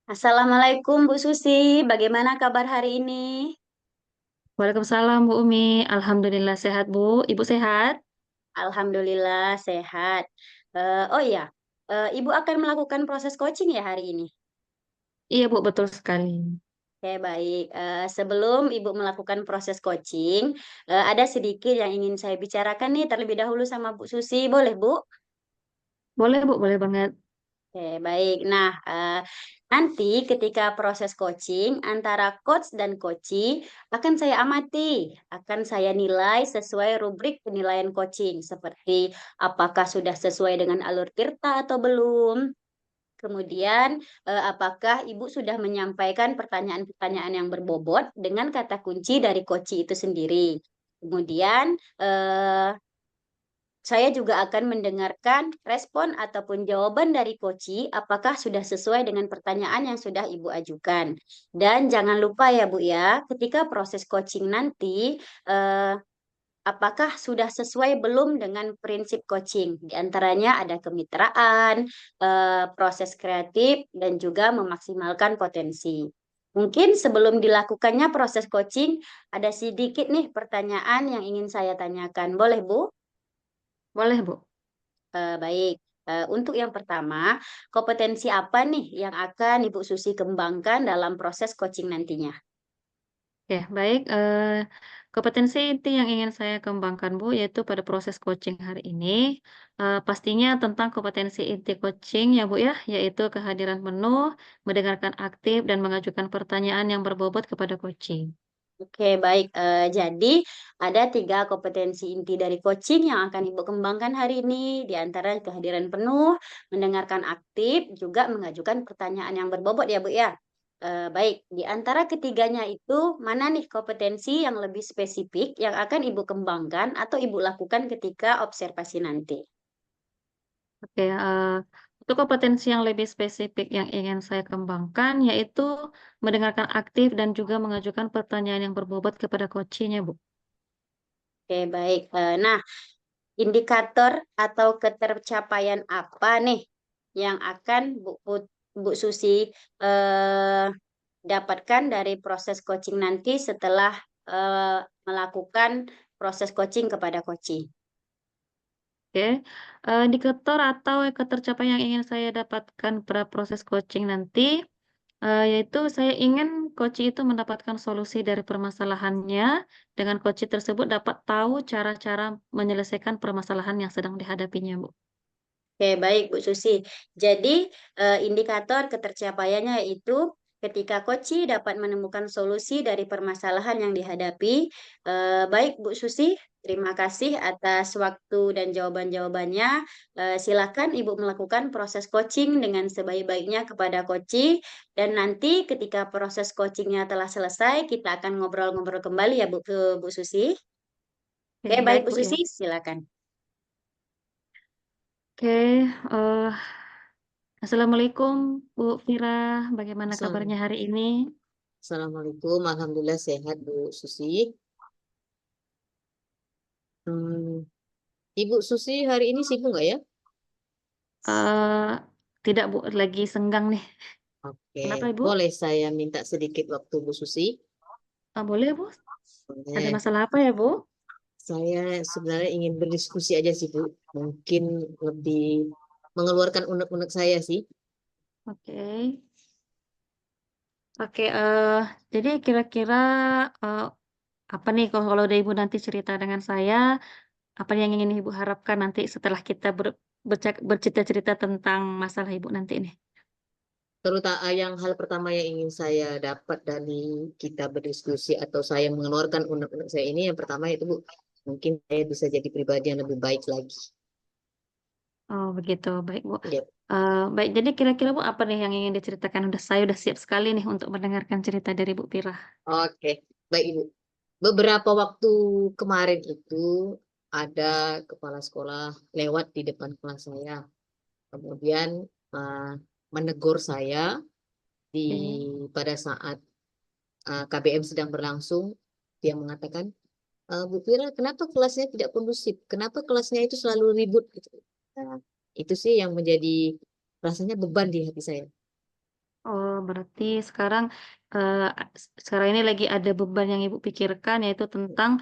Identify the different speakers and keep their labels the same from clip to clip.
Speaker 1: Assalamualaikum Bu Susi, bagaimana kabar hari ini?
Speaker 2: Waalaikumsalam Bu Umi, Alhamdulillah sehat Bu, Ibu sehat?
Speaker 1: Alhamdulillah sehat. Oh iya, Ibu akan melakukan proses coaching ya hari ini?
Speaker 2: Iya Bu, betul sekali.
Speaker 1: Oke baik. Sebelum Ibu melakukan proses coaching, ada sedikit yang ingin saya bicarakan nih terlebih dahulu sama Bu Susi, boleh Bu?
Speaker 2: Boleh Bu, boleh banget.
Speaker 1: Oke, baik. Nah, nanti ketika proses coaching antara coach dan coachee akan saya amati, akan saya nilai sesuai rubrik penilaian coaching, seperti apakah sudah sesuai dengan alur tirta atau belum. Kemudian, apakah Ibu sudah menyampaikan pertanyaan-pertanyaan yang berbobot dengan kata kunci dari coachee itu sendiri. Kemudian, saya juga akan mendengarkan respon ataupun jawaban dari koci, apakah sudah sesuai dengan pertanyaan yang sudah Ibu ajukan. Dan jangan lupa ya Bu ya, ketika proses coaching nanti, eh, apakah sudah sesuai belum dengan prinsip coaching. Di antaranya ada kemitraan, proses kreatif, dan juga memaksimalkan potensi. Mungkin sebelum dilakukannya proses coaching, ada sedikit nih pertanyaan yang ingin saya tanyakan. Boleh Bu?
Speaker 2: Boleh Bu.
Speaker 1: Baik. Untuk yang pertama, kompetensi apa nih yang akan Ibu Susi kembangkan dalam proses coaching nantinya?
Speaker 2: Oke, baik. Kompetensi inti yang ingin saya kembangkan Bu, yaitu pada proses coaching hari ini, pastinya tentang kompetensi inti coaching ya Bu ya, yaitu kehadiran penuh, mendengarkan aktif, dan mengajukan pertanyaan yang berbobot kepada coaching.
Speaker 1: Oke, baik. Jadi ada tiga kompetensi inti dari coaching yang akan Ibu kembangkan hari ini, di antara kehadiran penuh, mendengarkan aktif, juga mengajukan pertanyaan yang berbobot ya Bu ya. Baik, di antara ketiganya itu mana nih kompetensi yang lebih spesifik yang akan Ibu kembangkan atau Ibu lakukan ketika observasi nanti?
Speaker 2: Oke, untuk kompetensi yang lebih spesifik yang ingin saya kembangkan, yaitu mendengarkan aktif dan juga mengajukan pertanyaan yang berbobot kepada coaching-nya, Bu.
Speaker 1: Oke, baik. Nah, indikator atau ketercapaian apa nih yang akan Bu Susi eh, dapatkan dari proses coaching nanti setelah melakukan proses coaching kepada coaching?
Speaker 2: Oke, indikator atau ketercapaian yang ingin saya dapatkan pada proses coaching nanti, yaitu saya ingin coaching itu mendapatkan solusi dari permasalahannya, dengan coaching tersebut dapat tahu cara-cara menyelesaikan permasalahan yang sedang dihadapinya, Bu.
Speaker 1: Oke, baik Bu Susi. Jadi, indikator ketercapaiannya yaitu ketika koci dapat menemukan solusi dari permasalahan yang dihadapi. Baik Bu Susi, terima kasih atas waktu dan jawaban-jawabannya. Silakan Ibu melakukan proses coaching dengan sebaik-baiknya kepada koci. Dan nanti ketika proses coachingnya telah selesai, kita akan ngobrol-ngobrol kembali ya Bu Susi.
Speaker 2: Oke,
Speaker 1: Oke, baik
Speaker 2: baik,
Speaker 1: Bu
Speaker 2: Bu, ya.
Speaker 1: Susi, silakan.
Speaker 2: Oke, assalamualaikum Bu Vira, bagaimana kabarnya
Speaker 3: Assalamualaikum.
Speaker 2: hari ini?
Speaker 3: Assalamualaikum. Alhamdulillah sehat Bu Susi. Hmm, Ibu Susi hari ini sibuk nggak ya?
Speaker 2: Eh, tidak Bu, lagi senggang nih.
Speaker 3: Oke,
Speaker 2: Kenapa Ibu?
Speaker 3: boleh saya minta sedikit waktu Bu Susi?
Speaker 2: Boleh Bu? Ada
Speaker 3: Boleh.
Speaker 2: masalah apa ya Bu?
Speaker 3: Saya sebenarnya ingin berdiskusi aja sih Bu. Mungkin lebih mengeluarkan unek-unek saya sih.
Speaker 2: Oke, oke. Jadi kira-kira eh, apa nih kalau udah Ibu nanti cerita dengan saya, apa yang ingin Ibu harapkan nanti setelah kita bercerita-cerita tentang masalah Ibu nanti ini?
Speaker 3: Terutama yang hal pertama yang ingin saya dapat dari kita berdiskusi atau saya mengeluarkan unek-unek saya ini, yang pertama itu Bu, mungkin saya bisa jadi pribadi yang lebih baik lagi.
Speaker 2: Oh begitu, baik Bu.
Speaker 3: Ya.
Speaker 2: Baik, jadi kira-kira Bu apa nih yang ingin diceritakan? Saya udah siap sekali nih untuk mendengarkan cerita dari Bu Pira.
Speaker 3: Oke, baik Ibu. Beberapa waktu kemarin itu ada kepala sekolah lewat di depan kelas saya. Kemudian uh, menegur saya di
Speaker 2: Oke.
Speaker 3: pada saat KBM sedang berlangsung. Dia mengatakan, Bu Fira, kenapa kelasnya tidak kondusif? Kenapa kelasnya itu selalu ribut? Gitu. Nah, itu sih yang menjadi rasanya beban di hati saya.
Speaker 2: Oh, berarti sekarang ini lagi ada beban yang Ibu pikirkan, yaitu tentang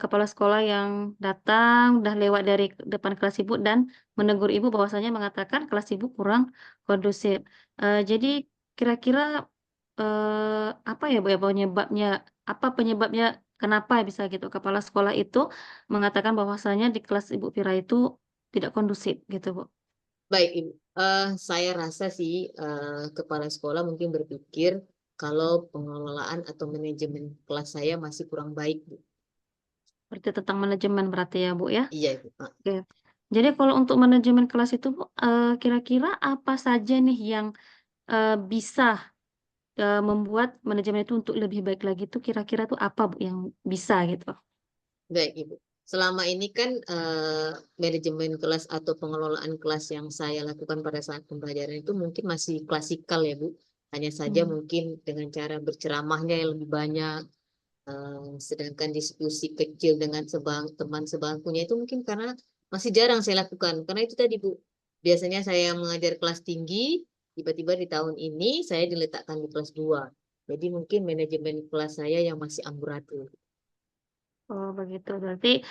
Speaker 2: kepala sekolah yang datang, udah lewat dari depan kelas Ibu dan menegur Ibu bahwasanya mengatakan kelas Ibu kurang kondusif. Jadi kira-kira apa ya Bu ya penyebabnya kenapa bisa gitu kepala sekolah itu mengatakan bahwasanya di kelas Ibu Vira itu tidak kondusif gitu Bu?
Speaker 3: Baik, Ibu. Saya rasa sih kepala sekolah mungkin berpikir kalau pengelolaan atau manajemen kelas saya masih kurang baik, Bu.
Speaker 2: Berarti tentang manajemen berarti ya Bu ya?
Speaker 3: Iya, Ibu.
Speaker 2: Oke. Jadi kalau untuk manajemen kelas itu, Bu, kira-kira apa saja nih yang, bisa, membuat manajemen itu untuk lebih baik lagi tuh kira-kira tuh apa, Bu, yang bisa gitu?
Speaker 3: Baik, Ibu. Selama ini kan manajemen kelas atau pengelolaan kelas yang saya lakukan pada saat pembelajaran itu mungkin masih klasikal ya, Bu. Hanya saja
Speaker 2: Mmm.
Speaker 3: mungkin dengan cara berceramahnya yang lebih banyak, sedangkan diskusi kecil dengan teman sebangkunya itu mungkin karena masih jarang saya lakukan. Karena itu tadi, Bu, biasanya saya mengajar kelas tinggi, tiba-tiba di tahun ini saya diletakkan di kelas 2. Jadi mungkin manajemen kelas saya yang masih amburadul.
Speaker 2: Oh begitu. Berarti,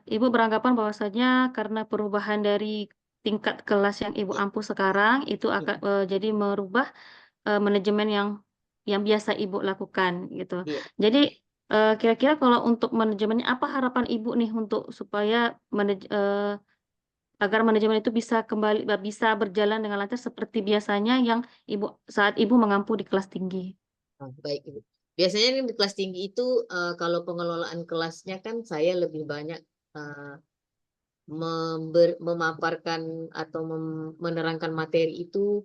Speaker 2: Ibu beranggapan bahwasanya karena perubahan dari tingkat kelas yang Ibu
Speaker 3: Iya,
Speaker 2: ampu sekarang itu
Speaker 3: iya,
Speaker 2: jadi merubah manajemen yang biasa Ibu lakukan gitu.
Speaker 3: iya.
Speaker 2: Jadi, kira-kira kalau untuk manajemennya apa harapan Ibu nih untuk supaya agar manajemen itu bisa berjalan dengan lancar seperti biasanya yang saat Ibu mengampu di kelas tinggi?
Speaker 3: Oh, baik, Ibu. Biasanya nih di kelas tinggi itu kalau pengelolaan kelasnya kan saya lebih banyak eh, memaparkan atau menerangkan materi itu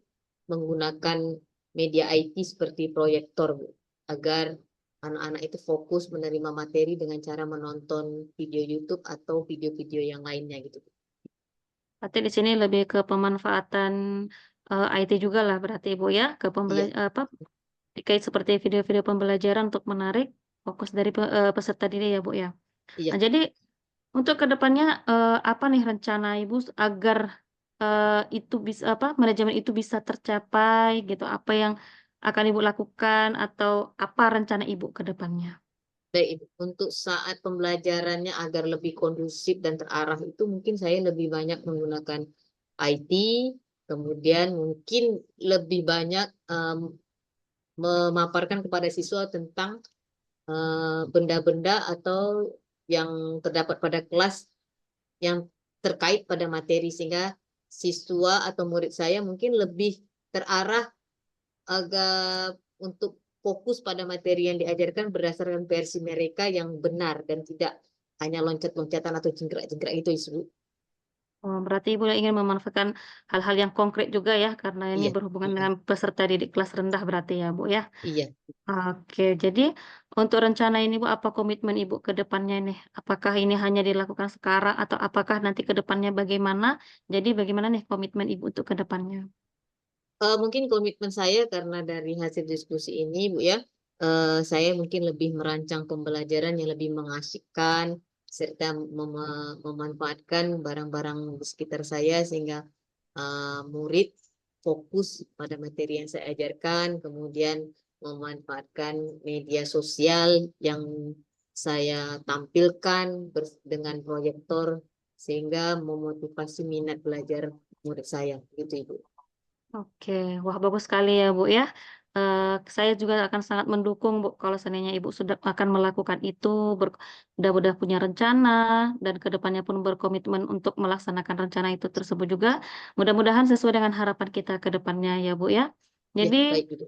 Speaker 3: menggunakan media IT seperti proyektor, Bu, agar anak-anak itu fokus menerima materi dengan cara menonton video YouTube atau video-video yang lainnya gitu, Bu.
Speaker 2: Berarti di sini lebih ke pemanfaatan, IT jugalah berarti Ibu ya, ke
Speaker 3: Iya,
Speaker 2: apa, terkait seperti video-video pembelajaran untuk menarik fokus dari peserta didik ya, Bu, ya?
Speaker 3: iya.
Speaker 2: Nah jadi untuk ke depannya, apa nih rencana Ibu agar, itu manajemen itu bisa tercapai gitu? Apa yang akan Ibu lakukan atau apa rencana Ibu ke depannya?
Speaker 3: Baik, Ibu. Untuk saat pembelajarannya agar lebih kondusif dan terarah itu mungkin saya lebih banyak menggunakan IT, kemudian mungkin lebih banyak memaparkan kepada siswa tentang benda-benda atau yang terdapat pada kelas yang terkait pada materi sehingga siswa atau murid saya mungkin lebih terarah agak untuk fokus pada materi yang diajarkan berdasarkan versi mereka yang benar dan tidak hanya loncat-loncatan atau jingkrak-jingkrak itu, Ibu.
Speaker 2: Oh, berarti Ibu ingin memanfaatkan hal-hal yang konkret juga ya, karena ini
Speaker 3: Iya,
Speaker 2: berhubungan
Speaker 3: mm-mm.
Speaker 2: dengan peserta didik kelas rendah berarti ya, Bu, ya?
Speaker 3: Iya.
Speaker 2: Oke, jadi untuk rencana ini Bu, apa komitmen Ibu ke depannya nih? Apakah ini hanya dilakukan sekarang atau apakah nanti ke depannya bagaimana? Jadi bagaimana nih komitmen Ibu untuk ke depannya?
Speaker 3: Mungkin komitmen saya karena dari hasil diskusi ini, Bu ya, saya mungkin lebih merancang pembelajaran yang lebih mengasihkan serta memanfaatkan barang-barang di sekitar saya sehingga murid fokus pada materi yang saya ajarkan, kemudian memanfaatkan media sosial yang saya tampilkan dengan proyektor sehingga memotivasi minat belajar murid saya, gitu Ibu.
Speaker 2: Oke, wah bagus sekali ya Bu ya. Saya juga akan sangat mendukung Bu kalau seandainya Ibu sudah akan melakukan itu, udah punya rencana dan kedepannya pun berkomitmen untuk melaksanakan rencana itu tersebut juga. Mudah-mudahan sesuai dengan harapan kita ke depannya ya Bu ya.
Speaker 3: Ya,
Speaker 2: Jadi
Speaker 3: baik Ibu.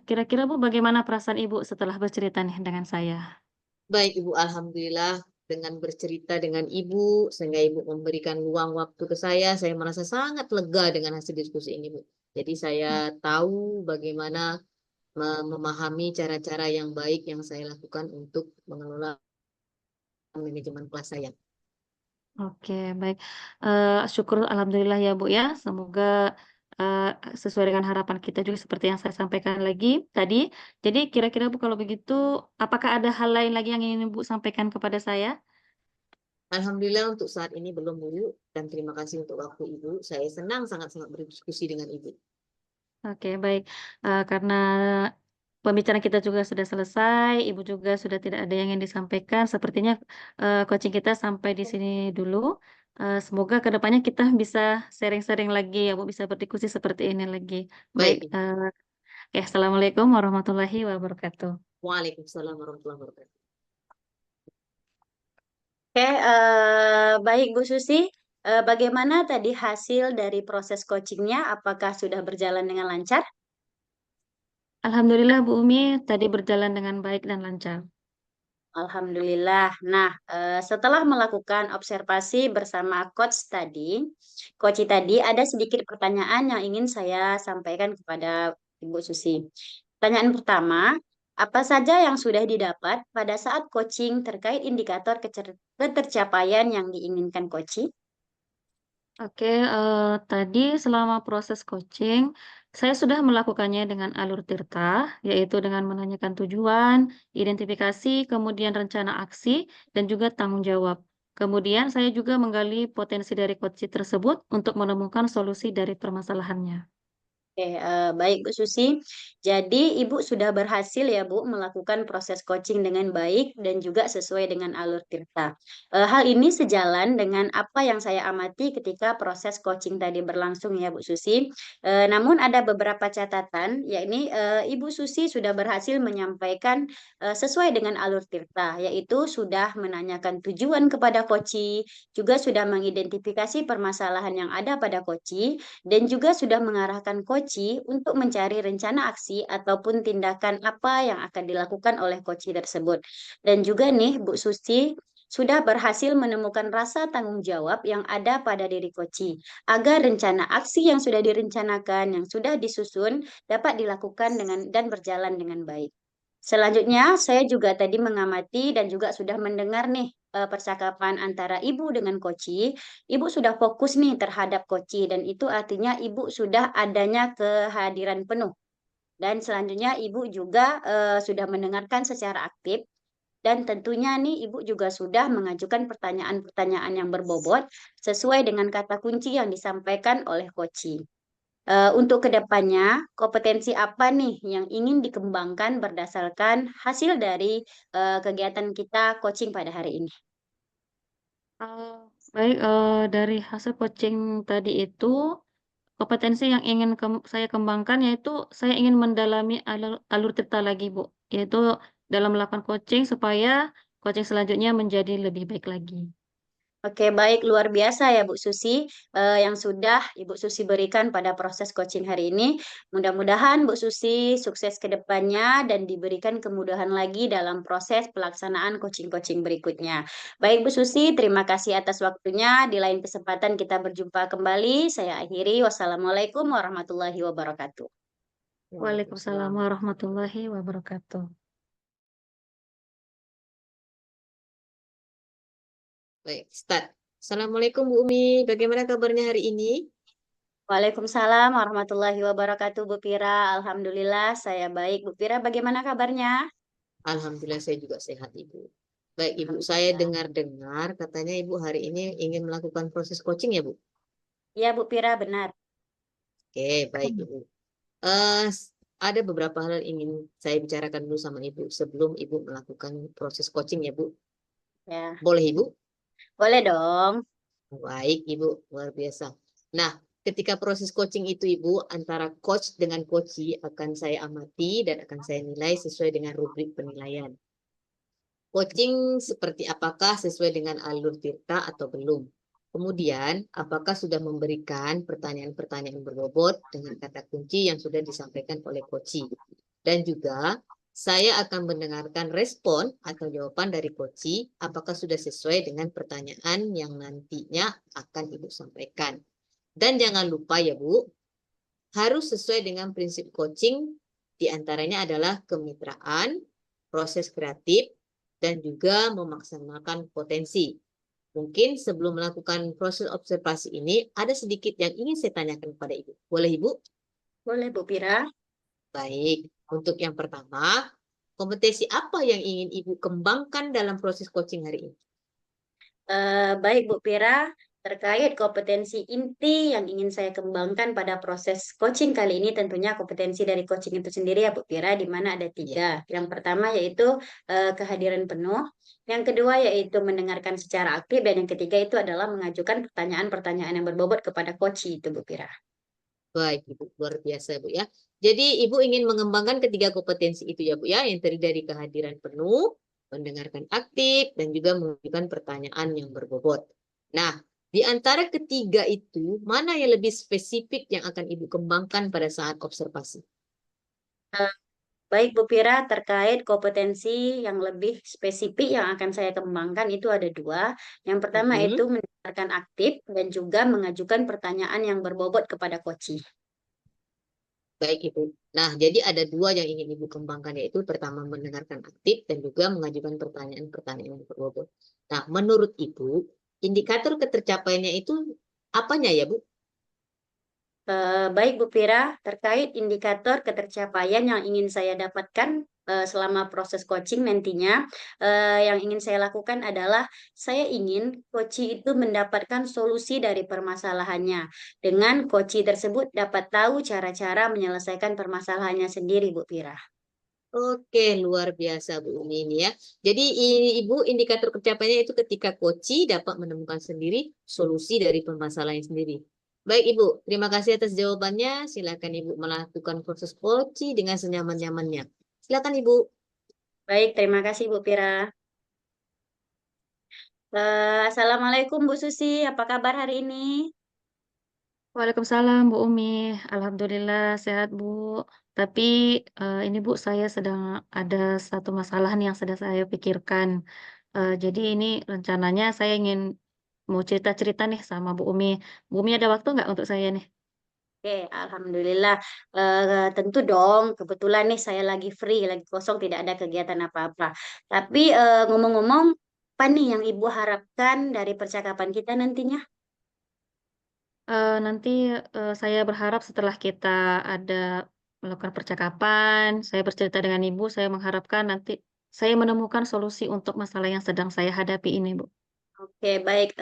Speaker 2: kira-kira Bu bagaimana perasaan Ibu setelah bercerita nih dengan saya?
Speaker 3: Baik Ibu, Alhamdulillah dengan bercerita dengan Ibu, sehingga Ibu memberikan luang waktu ke saya merasa sangat lega dengan hasil diskusi ini, Bu. Jadi saya tahu bagaimana memahami cara-cara yang baik yang saya lakukan untuk mengelola manajemen kelas saya.
Speaker 2: Oke, baik. Syukur alhamdulillah ya, Bu, ya. Semoga, eee, sesuai dengan harapan kita juga seperti yang saya sampaikan lagi tadi. Jadi kira-kira, Bu, kalau begitu apakah ada hal lain lagi yang ingin Ibu sampaikan kepada saya?
Speaker 3: Alhamdulillah untuk saat ini belum, Bu, dan terima kasih untuk waktu Ibu. Saya senang sangat-sangat berdiskusi dengan Ibu.
Speaker 2: Oke, baik. Karena pembicaraan kita juga sudah selesai, Ibu juga sudah tidak ada yang ingin disampaikan. Sepertinya coaching kita sampai di sini dulu. Semoga kedepannya kita bisa sharing-sharing lagi ya, Bu, bisa berdiskusi seperti ini lagi. Baik,
Speaker 3: Baik, Ibu.
Speaker 2: oke, Assalamualaikum warahmatullahi wabarakatuh.
Speaker 3: Waalaikumsalam warahmatullahi wabarakatuh.
Speaker 1: Oke, baik Bu Susi. Bagaimana tadi hasil dari proses coachingnya? Apakah sudah berjalan dengan lancar?
Speaker 2: Alhamdulillah Bu Umi tadi berjalan dengan baik dan lancar.
Speaker 1: Alhamdulillah. Nah, setelah melakukan observasi bersama coach tadi ada sedikit pertanyaan yang ingin saya sampaikan kepada Ibu Susi. Pertanyaan pertama, apa saja yang sudah didapat pada saat coaching terkait indikator ketercapaian yang diinginkan coaching?
Speaker 2: Oke, tadi selama proses coaching, saya sudah melakukannya dengan alur tirta, yaitu dengan menanyakan tujuan, identifikasi, kemudian rencana aksi, dan juga tanggung jawab. Kemudian saya juga menggali potensi dari coaching tersebut untuk menemukan solusi dari permasalahannya.
Speaker 1: Oke, baik Bu Susi. Jadi Ibu sudah berhasil ya Bu melakukan proses coaching dengan baik dan juga sesuai dengan alur tirta. Hal ini sejalan dengan apa yang saya amati ketika proses coaching tadi berlangsung ya Bu Susi. Namun ada beberapa catatan, yakni Ibu Susi sudah berhasil menyampaikan sesuai dengan alur tirta, yaitu sudah menanyakan tujuan kepada coach, juga sudah mengidentifikasi permasalahan yang ada pada coach, dan juga sudah mengarahkan koci untuk mencari rencana aksi ataupun tindakan apa yang akan dilakukan oleh koci tersebut. Dan juga nih Bu Susi sudah berhasil menemukan rasa tanggung jawab yang ada pada diri koci agar rencana aksi yang sudah direncanakan, yang sudah disusun dapat dilakukan dengan dan berjalan dengan baik. Selanjutnya, saya juga tadi mengamati dan juga sudah mendengar nih percakapan antara ibu dengan koci. Ibu sudah fokus nih terhadap koci dan itu artinya ibu sudah adanya kehadiran penuh. Dan selanjutnya ibu juga sudah mendengarkan secara aktif dan tentunya nih ibu juga sudah mengajukan pertanyaan-pertanyaan yang berbobot sesuai dengan kata kunci yang disampaikan oleh koci. Untuk kedepannya, kompetensi apa nih yang ingin dikembangkan berdasarkan hasil dari kegiatan kita coaching pada hari ini?
Speaker 2: Eh, Baik, dari hasil coaching tadi itu, kompetensi yang ingin saya kembangkan yaitu saya ingin mendalami alur cerita lagi, Bu, yaitu dalam melakukan coaching supaya coaching selanjutnya menjadi lebih baik lagi.
Speaker 1: Oke, baik, luar biasa ya Bu Susi yang sudah Ibu Susi berikan pada proses coaching hari ini. Mudah-mudahan Bu Susi sukses ke depannya dan diberikan kemudahan lagi dalam proses pelaksanaan coaching-coaching berikutnya. Baik Bu Susi, terima kasih atas waktunya. Di lain kesempatan kita berjumpa kembali. Saya akhiri. Wassalamualaikum warahmatullahi wabarakatuh.
Speaker 2: Waalaikumsalam
Speaker 3: Waalaikumsalam.
Speaker 2: warahmatullahi wabarakatuh.
Speaker 3: Baik, start. Assalamualaikum Bu Umi, bagaimana kabarnya hari ini?
Speaker 1: Waalaikumsalam warahmatullahi wabarakatuh, Bu Pira. Alhamdulillah, saya baik. Bu Pira, bagaimana kabarnya?
Speaker 3: Alhamdulillah saya juga sehat Ibu. Baik Ibu, saya
Speaker 1: Alhamdulillah.
Speaker 3: dengar-dengar katanya Ibu hari ini ingin melakukan proses coaching ya Bu?
Speaker 1: Ya, Bu Pira, benar.
Speaker 3: Oke, baik Ibu. Eh, ada beberapa hal yang ingin saya bicarakan dulu sama Ibu sebelum Ibu melakukan proses coaching ya Bu.
Speaker 1: Ya,
Speaker 3: Boleh Ibu?
Speaker 1: boleh dong.
Speaker 3: Baik Ibu, luar biasa. Nah, ketika proses coaching itu Ibu, antara coach dengan coachee akan saya amati dan akan saya nilai sesuai dengan rubrik penilaian. Coaching seperti apakah sesuai dengan alur tirta atau belum? Kemudian, apakah sudah memberikan pertanyaan-pertanyaan berbobot dengan kata kunci yang sudah disampaikan oleh coachee? Dan juga, saya akan mendengarkan respon atau jawaban dari coachee apakah sudah sesuai dengan pertanyaan yang nantinya akan Ibu sampaikan. Dan jangan lupa ya Bu, harus sesuai dengan prinsip coaching, diantaranya adalah kemitraan, proses kreatif, dan juga memaksimalkan potensi. Mungkin sebelum melakukan proses observasi ini, ada sedikit yang ingin saya tanyakan kepada Ibu. Boleh Ibu?
Speaker 1: Boleh, Bu Pira.
Speaker 3: Baik. Untuk yang pertama, kompetensi apa yang ingin Ibu kembangkan dalam proses coaching hari ini?
Speaker 1: Baik, Bu Pira. Terkait kompetensi inti yang ingin saya kembangkan pada proses coaching kali ini, tentunya kompetensi dari coaching itu sendiri ya Bu Pira, di mana ada
Speaker 3: Ya,
Speaker 1: 3. Yang pertama yaitu kehadiran penuh, yang kedua yaitu mendengarkan secara aktif, dan yang ketiga itu adalah mengajukan pertanyaan-pertanyaan yang berbobot kepada coach itu Bu Pira.
Speaker 3: baik Ibu, luar biasa Bu ya. Jadi Ibu ingin mengembangkan ketiga kompetensi itu ya Bu ya, yang terdiri dari kehadiran penuh, mendengarkan aktif, dan juga mengajukan pertanyaan yang berbobot. Nah, di antara ketiga itu, mana yang lebih spesifik yang akan Ibu kembangkan pada saat observasi?
Speaker 1: Baik Bu Pira, terkait kompetensi yang lebih spesifik yang akan saya kembangkan itu ada 2. Yang pertama itu
Speaker 3: Mhm.
Speaker 1: mendengarkan aktif dan juga mengajukan pertanyaan yang berbobot kepada coach.
Speaker 3: Baik Ibu. Nah, jadi ada 2 yang ingin Ibu kembangkan, yaitu pertama mendengarkan aktif dan juga mengajukan pertanyaan-pertanyaan yang berbobot. Nah, menurut Ibu, indikator ketercapaiannya itu apanya ya Bu?
Speaker 1: Baik Bu Pira, terkait indikator ketercapaian yang ingin saya dapatkan selama proses coaching nantinya, yang ingin saya lakukan adalah saya ingin coach itu mendapatkan solusi dari permasalahannya. Dengan coach tersebut dapat tahu cara-cara menyelesaikan permasalahannya sendiri, Bu Pira.
Speaker 3: Oke, luar biasa Bu Umi ini ya. Jadi Ibu indikator pencapaiannya itu ketika koci dapat menemukan sendiri solusi dari permasalahan sendiri. Baik Ibu, terima kasih atas jawabannya. Silakan Ibu melakukan proses koci dengan senyaman-nyamannya. Silakan Ibu.
Speaker 1: Baik, terima kasih Bu Pira. Assalamualaikum Bu Susi, apa kabar hari ini?
Speaker 2: Waalaikumsalam Bu Umi, Alhamdulillah sehat Bu. Tapi ini Bu, saya sedang ada satu masalah nih yang sedang saya pikirkan. Jadi ini rencananya saya ingin mau cerita-cerita nih sama Bu Umi. Bu Umi ada waktu nggak untuk saya nih?
Speaker 1: Oke, Alhamdulillah. Tentu dong, kebetulan nih saya lagi free, lagi kosong, tidak ada kegiatan apa-apa. Tapi ngomong-ngomong, apa nih yang Ibu harapkan dari percakapan kita nantinya?
Speaker 2: Nanti saya berharap setelah kita ada melakukan percakapan, saya bercerita dengan Ibu, saya mengharapkan nanti saya menemukan solusi untuk masalah yang sedang saya hadapi ini Bu.
Speaker 1: Oke, baik.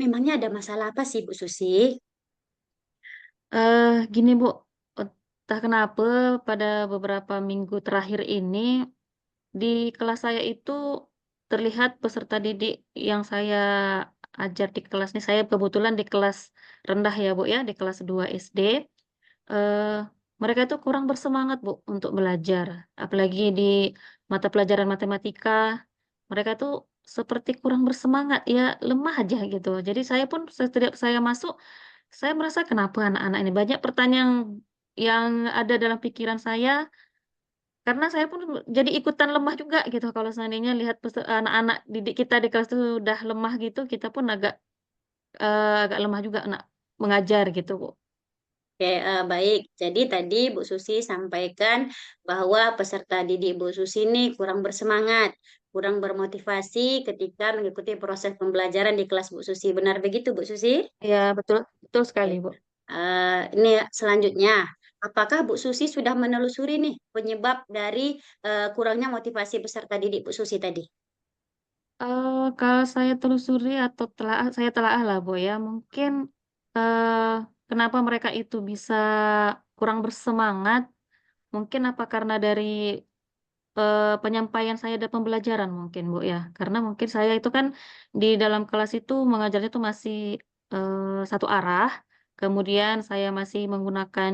Speaker 1: Memangnya ada masalah apa sih, Bu Susi?
Speaker 2: Gini Bu, entah kenapa pada beberapa minggu terakhir ini, di kelas saya itu terlihat peserta didik yang saya ajar di kelas ini, saya kebetulan di kelas rendah ya Bu ya, di kelas 2 SD, eee, mereka itu kurang bersemangat Bu untuk belajar. Apalagi di mata pelajaran matematika, mereka tuh seperti kurang bersemangat, ya lemah aja gitu. Jadi saya pun setiap saya masuk, saya merasa kenapa anak-anak ini banyak pertanyaan yang ada dalam pikiran saya, karena saya pun jadi ikutan lemah juga gitu kalau seandainya lihat anak-anak didik kita di kelas itu udah lemah gitu, kita pun agak lemah juga mengajar gitu, Bu.
Speaker 1: Oke, baik. Jadi tadi Bu Susi sampaikan bahwa peserta didik Bu Susi ini kurang bersemangat, kurang bermotivasi ketika mengikuti proses pembelajaran di kelas Bu Susi. Benar begitu, Bu Susi?
Speaker 2: Iya betul, betul sekali,
Speaker 1: Oke.
Speaker 2: Bu.
Speaker 1: Ini selanjutnya, apakah Bu Susi sudah menelusuri nih penyebab dari kurangnya motivasi peserta didik Bu Susi tadi?
Speaker 2: Kalau saya telusuri atau saya telaah lah, Bu, ya, mungkin, eee, kenapa mereka itu bisa kurang bersemangat, mungkin apa karena dari penyampaian saya dan pembelajaran mungkin, Bu, ya. Karena mungkin saya itu kan di dalam kelas itu mengajarnya itu masih, satu arah, kemudian saya masih menggunakan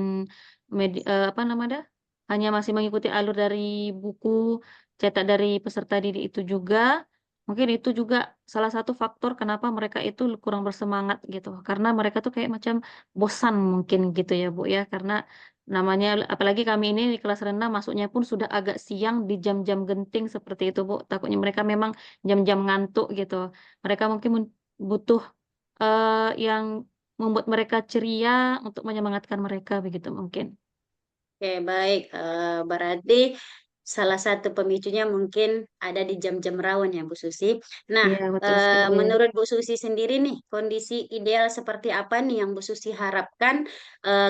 Speaker 2: apa namanya, hanya masih mengikuti alur dari buku cetak dari peserta didik itu juga. Mungkin itu juga salah satu faktor kenapa mereka itu kurang bersemangat gitu, karena mereka tuh kayak macam bosan mungkin gitu ya, Bu, ya. Karena namanya apalagi kami ini di kelas rendah masuknya pun sudah agak siang di jam-jam genting seperti itu, Bu. Takutnya mereka memang jam-jam ngantuk gitu. Mereka mungkin butuh, yang membuat mereka ceria untuk menyemangatkan mereka begitu mungkin.
Speaker 1: Oke, baik. Berarti salah satu pemicunya mungkin ada di jam-jam rawan ya, Bu Susi. Nah,
Speaker 2: Iya betul sekali.
Speaker 1: menurut Bu Susi sendiri nih, kondisi ideal seperti apa nih yang Bu Susi harapkan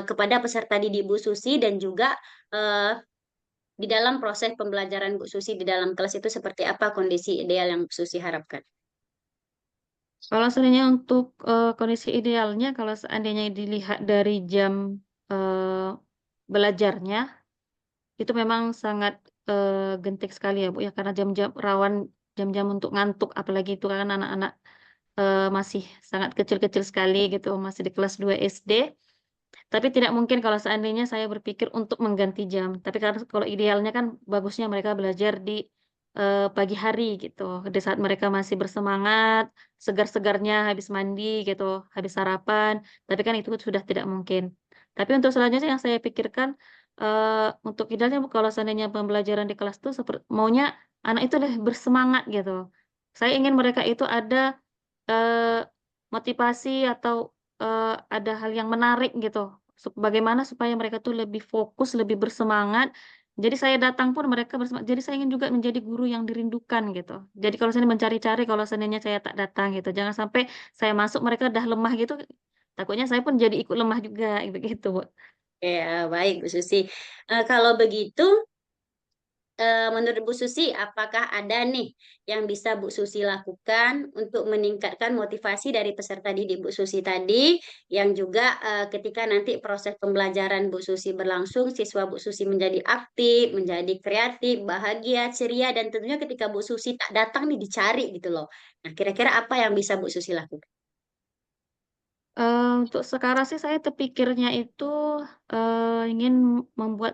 Speaker 1: kepada peserta didik Bu Susi dan juga eh, di dalam proses pembelajaran Bu Susi di dalam kelas itu seperti apa kondisi ideal yang Bu Susi harapkan?
Speaker 2: Kalau seandainya untuk kondisi idealnya, kalau seandainya dilihat dari jam belajarnya, itu memang sangat genting sekali ya Bu ya, karena jam-jam rawan jam-jam untuk ngantuk, apalagi itu kan anak-anak masih sangat kecil-kecil sekali gitu, masih di kelas 2 SD. Tapi tidak mungkin kalau seandainya saya berpikir untuk mengganti jam. Tapi karena kalau idealnya kan bagusnya mereka belajar di pagi hari gitu, di saat mereka masih bersemangat, segar-segarnya habis mandi gitu, habis sarapan. Tapi kan itu sudah tidak mungkin. Tapi untuk selanjutnya yang saya pikirkan untuk idealnya kalau seandainya pembelajaran di kelas tuh maunya anak itu lebih bersemangat gitu. Saya ingin mereka itu ada motivasi atau ada hal yang menarik gitu, bagaimana supaya mereka tuh lebih fokus, lebih bersemangat. Jadi saya datang pun mereka bersemangat, jadi saya ingin juga menjadi guru yang dirindukan gitu. Jadi kalau saya mencari-cari kalau seandainya saya tak datang gitu, jangan sampai saya masuk mereka udah lemah gitu, takutnya saya pun jadi ikut lemah juga, begitu, Bu.
Speaker 1: Ya, baik Bu Susi. Kalau begitu, menurut Bu Susi, apakah ada nih yang bisa Bu Susi lakukan untuk meningkatkan motivasi dari peserta didik Bu Susi tadi, yang juga ketika nanti proses pembelajaran Bu Susi berlangsung, siswa Bu Susi menjadi aktif, menjadi kreatif, bahagia, ceria, dan tentunya ketika Bu Susi tak datang nih dicari gitu loh. Nah, kira-kira apa yang bisa Bu Susi lakukan?
Speaker 2: Untuk sekarang sih saya terpikirnya itu, ingin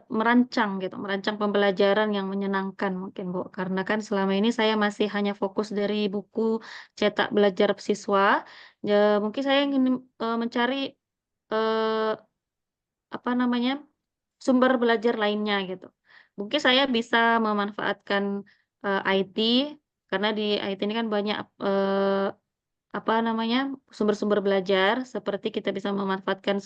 Speaker 2: merancang gitu, merancang pembelajaran yang menyenangkan mungkin, Bu. Karena kan selama ini saya masih hanya fokus dari buku cetak belajar siswa, mungkin saya ingin, mencari, eee, apa namanya, sumber belajar lainnya gitu. Mungkin saya bisa memanfaatkan, IT, karena di IT ini kan banyak, apa namanya, sumber-sumber belajar seperti kita bisa memanfaatkan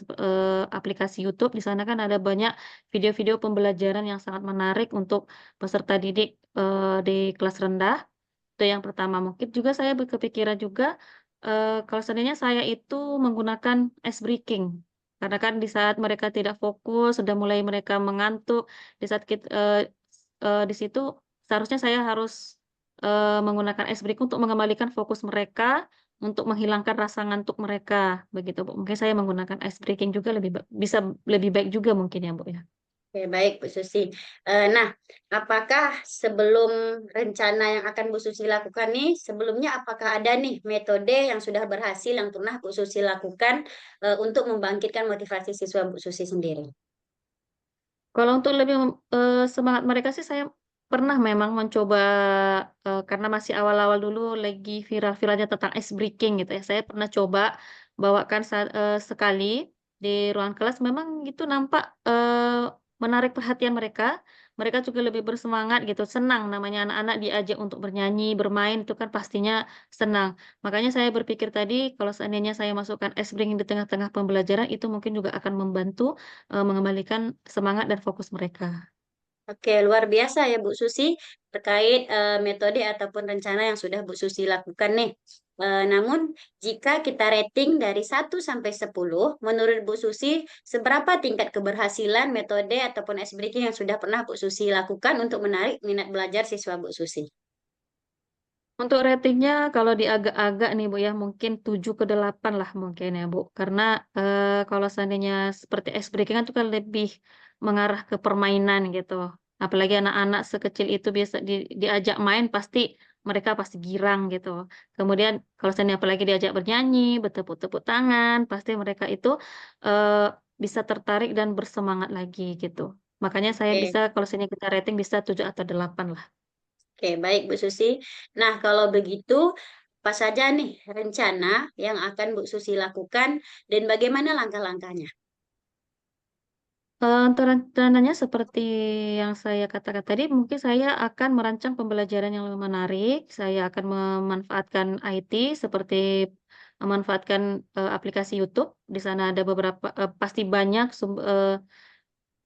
Speaker 2: aplikasi YouTube, di sana kan ada banyak video-video pembelajaran yang sangat menarik untuk peserta didik, di kelas rendah, itu yang pertama. Mungkin juga saya kepikiran juga, kalau seandainya saya itu menggunakan ice breaking, karena kan di saat mereka tidak fokus, sudah mulai mereka mengantuk, di saat di situ seharusnya saya harus, menggunakan ice breaking untuk mengembalikan fokus mereka, untuk menghilangkan rasa ngantuk mereka, begitu, Bu. Mungkin saya menggunakan ice breaking juga bisa lebih baik juga mungkin ya, Bu, ya.
Speaker 1: Oke, baik Bu Susi. Nah, apakah sebelum rencana yang akan Bu Susi lakukan nih, sebelumnya apakah ada nih metode yang sudah berhasil yang pernah Bu Susi lakukan untuk membangkitkan motivasi siswa Bu Susi sendiri?
Speaker 2: Kalau untuk lebih semangat mereka sih saya pernah memang mencoba, karena masih awal-awal dulu lagi viral-viralnya tentang ice breaking gitu ya, saya pernah coba bawakan sekali di ruang kelas memang itu nampak, menarik perhatian mereka, mereka juga lebih bersemangat gitu, senang namanya anak-anak diajak untuk bernyanyi, bermain itu kan pastinya senang. Makanya saya berpikir tadi kalau seandainya saya masukkan ice breaking di tengah-tengah pembelajaran itu mungkin juga akan membantu mengembalikan semangat dan fokus mereka.
Speaker 1: Oke, luar biasa ya Bu Susi terkait metode ataupun rencana yang sudah Bu Susi lakukan nih. Namun jika kita rating dari 1 sampai 10, menurut Bu Susi seberapa tingkat keberhasilan metode ataupun ice breaking yang sudah pernah Bu Susi lakukan untuk menarik minat belajar siswa Bu Susi?
Speaker 2: Untuk ratingnya kalau di agak-agak nih Bu ya, mungkin 7 ke 8 lah mungkin ya Bu. Karena, kalau seandainya seperti ice breaking kan itu kan lebih mengarah ke permainan gitu. Apalagi anak-anak sekecil itu biasa diajak main pasti mereka pasti girang gitu. Kemudian kalau seandainya apalagi diajak bernyanyi, bertepuk-tepuk tangan, pasti mereka itu, bisa tertarik dan bersemangat lagi gitu. Makanya saya
Speaker 1: Oke.
Speaker 2: bisa kalau seandainya kita rating bisa 7 atau 8 lah.
Speaker 1: Oke, baik Bu Susi. Nah, kalau begitu, apa saja nih rencana yang akan Bu Susi lakukan dan bagaimana langkah-langkahnya?
Speaker 2: Untuk rencananya seperti yang saya katakan tadi, mungkin saya akan merancang pembelajaran yang lebih menarik, saya akan memanfaatkan IT seperti memanfaatkan, aplikasi YouTube, di sana ada beberapa pasti banyak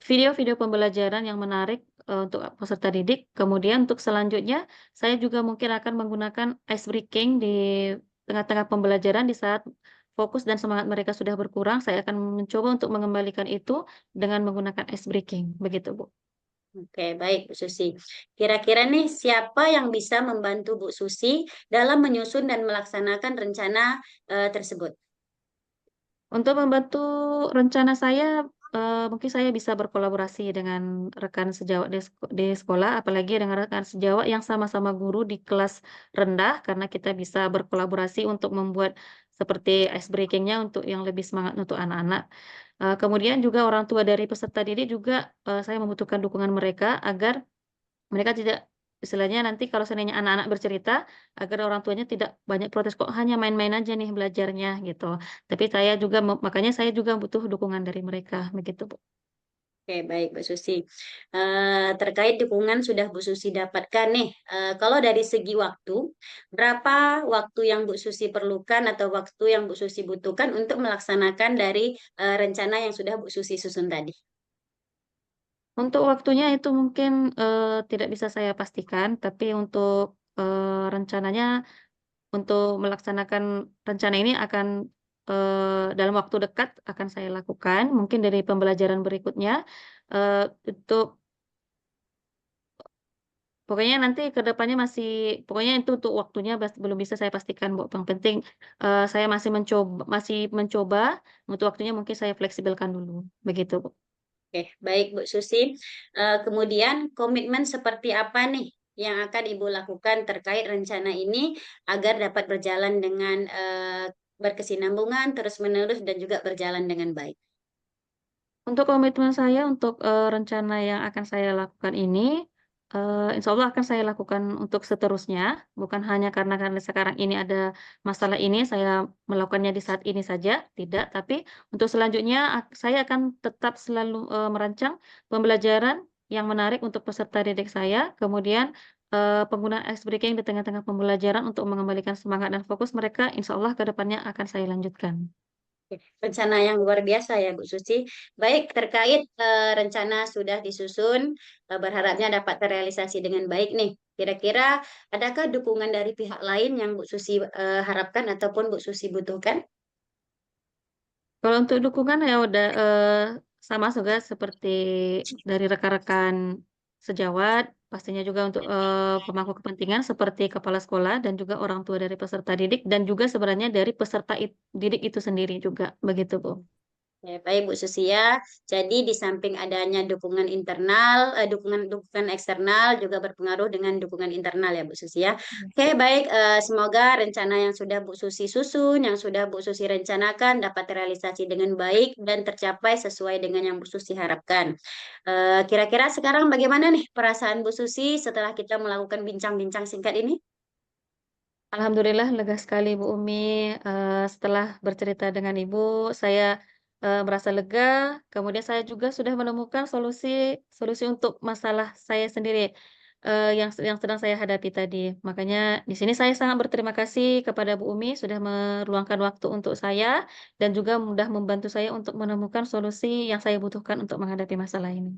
Speaker 2: video-video pembelajaran yang menarik, untuk peserta didik. Kemudian untuk selanjutnya, saya juga mungkin akan menggunakan ice breaking di tengah-tengah pembelajaran di saat fokus dan semangat mereka sudah berkurang, saya akan mencoba untuk mengembalikan itu dengan menggunakan ice breaking, begitu, Bu.
Speaker 1: Oke, baik Bu Susi. Kira-kira nih siapa yang bisa membantu Bu Susi dalam menyusun dan melaksanakan rencana tersebut?
Speaker 2: Untuk membantu rencana saya, mungkin saya bisa berkolaborasi dengan rekan sejawat di sekolah, apalagi dengan rekan sejawat yang sama-sama guru di kelas rendah, karena kita bisa berkolaborasi untuk membuat seperti ice breaking-nya untuk yang lebih semangat untuk anak-anak. Kemudian juga orang tua dari peserta didik juga, saya membutuhkan dukungan mereka agar mereka tidak istilahnya nanti kalau seandainya anak-anak bercerita, agar orang tuanya tidak banyak protes, "Kok hanya main-main aja nih belajarnya?" Gitu. Tapi saya juga makanya saya juga butuh dukungan dari mereka, begitu, Bu.
Speaker 1: Oke, baik Bu Susi. Terkait dukungan sudah Bu Susi dapatkan nih, kalau dari segi waktu, berapa waktu yang Bu Susi perlukan atau waktu yang Bu Susi butuhkan untuk melaksanakan dari rencana yang sudah Bu Susi susun tadi?
Speaker 2: Untuk waktunya itu mungkin, tidak bisa saya pastikan, tapi untuk, rencananya untuk melaksanakan rencana ini akan, dalam waktu dekat akan saya lakukan, mungkin dari pembelajaran berikutnya, untuk pokoknya nanti ke depannya pokoknya itu untuk waktunya belum bisa saya pastikan, Bu. Yang penting, saya masih mencoba, untuk waktunya mungkin saya fleksibelkan dulu, begitu, Bu.
Speaker 1: Oke, baik Bu Susi. Kemudian komitmen seperti apa nih yang akan Ibu lakukan terkait rencana ini agar dapat berjalan dengan berkesinambungan, terus-menerus, dan juga berjalan dengan baik?
Speaker 2: Untuk komitmen saya untuk, rencana yang akan saya lakukan ini, insya Allah akan saya lakukan untuk seterusnya, bukan hanya karena sekarang ini ada masalah ini, saya melakukannya di saat ini saja, tidak. Tapi untuk selanjutnya saya akan tetap selalu, merancang pembelajaran yang menarik untuk peserta didik saya, kemudian, penggunaan ice breaking di tengah-tengah pembelajaran untuk mengembalikan semangat dan fokus mereka, insya Allah ke depannya akan saya lanjutkan.
Speaker 1: Oke, rencana yang luar biasa ya Bu Susi. Baik, terkait rencana sudah disusun, berharapnya dapat terrealisasi dengan baik nih. Kira-kira adakah dukungan dari pihak lain yang Bu Susi harapkan ataupun Bu Susi butuhkan?
Speaker 2: Kalau untuk dukungan ya udah, sama juga seperti dari rekan-rekan sejawat, pastinya juga untuk, pemangku kepentingan seperti kepala sekolah dan juga orang tua dari peserta didik dan juga sebenarnya dari peserta didik itu sendiri juga, begitu, Bu.
Speaker 1: Ya, baik Bu Susi ya. Jadi di samping adanya dukungan internal, dukungan eksternal juga berpengaruh dengan dukungan internal ya Bu Susi ya. Oke, baik. Semoga rencana yang sudah Bu Susi susun, yang sudah Bu Susi rencanakan dapat terrealisasi dengan baik dan tercapai sesuai dengan yang Bu Susi harapkan. Kira-kira sekarang bagaimana nih perasaan Bu Susi setelah kita melakukan bincang-bincang singkat ini?
Speaker 2: Alhamdulillah lega sekali Bu Umi, setelah bercerita dengan Ibu, saya, merasa lega, kemudian saya juga sudah menemukan solusi solusi untuk masalah saya sendiri, yang sedang saya hadapi tadi. Makanya di sini saya sangat berterima kasih kepada Bu Umi sudah meluangkan waktu untuk saya dan juga mudah membantu saya untuk menemukan solusi yang saya butuhkan untuk menghadapi masalah ini.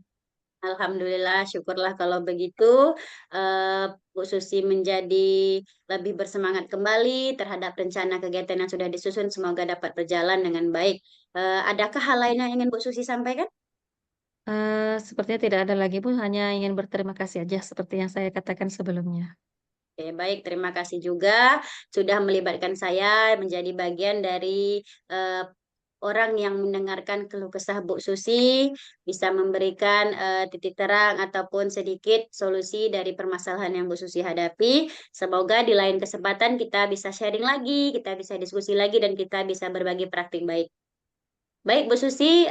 Speaker 1: Alhamdulillah, syukurlah kalau begitu. Bu Susi menjadi lebih bersemangat kembali terhadap rencana kegiatan yang sudah disusun. Semoga dapat berjalan dengan baik. Adakah hal lain yang ingin Bu Susi sampaikan?
Speaker 2: Sepertinya tidak ada lagi Bu, hanya ingin berterima kasih aja seperti yang saya katakan sebelumnya.
Speaker 1: Oke, baik. Terima kasih juga sudah melibatkan saya menjadi bagian dari eh, orang yang mendengarkan keluh kesah Bu Susi, bisa memberikan titik terang ataupun sedikit solusi dari permasalahan yang Bu Susi hadapi. Semoga di lain kesempatan kita bisa sharing lagi, kita bisa diskusi lagi, dan kita bisa berbagi praktik baik. Baik Bu Susi,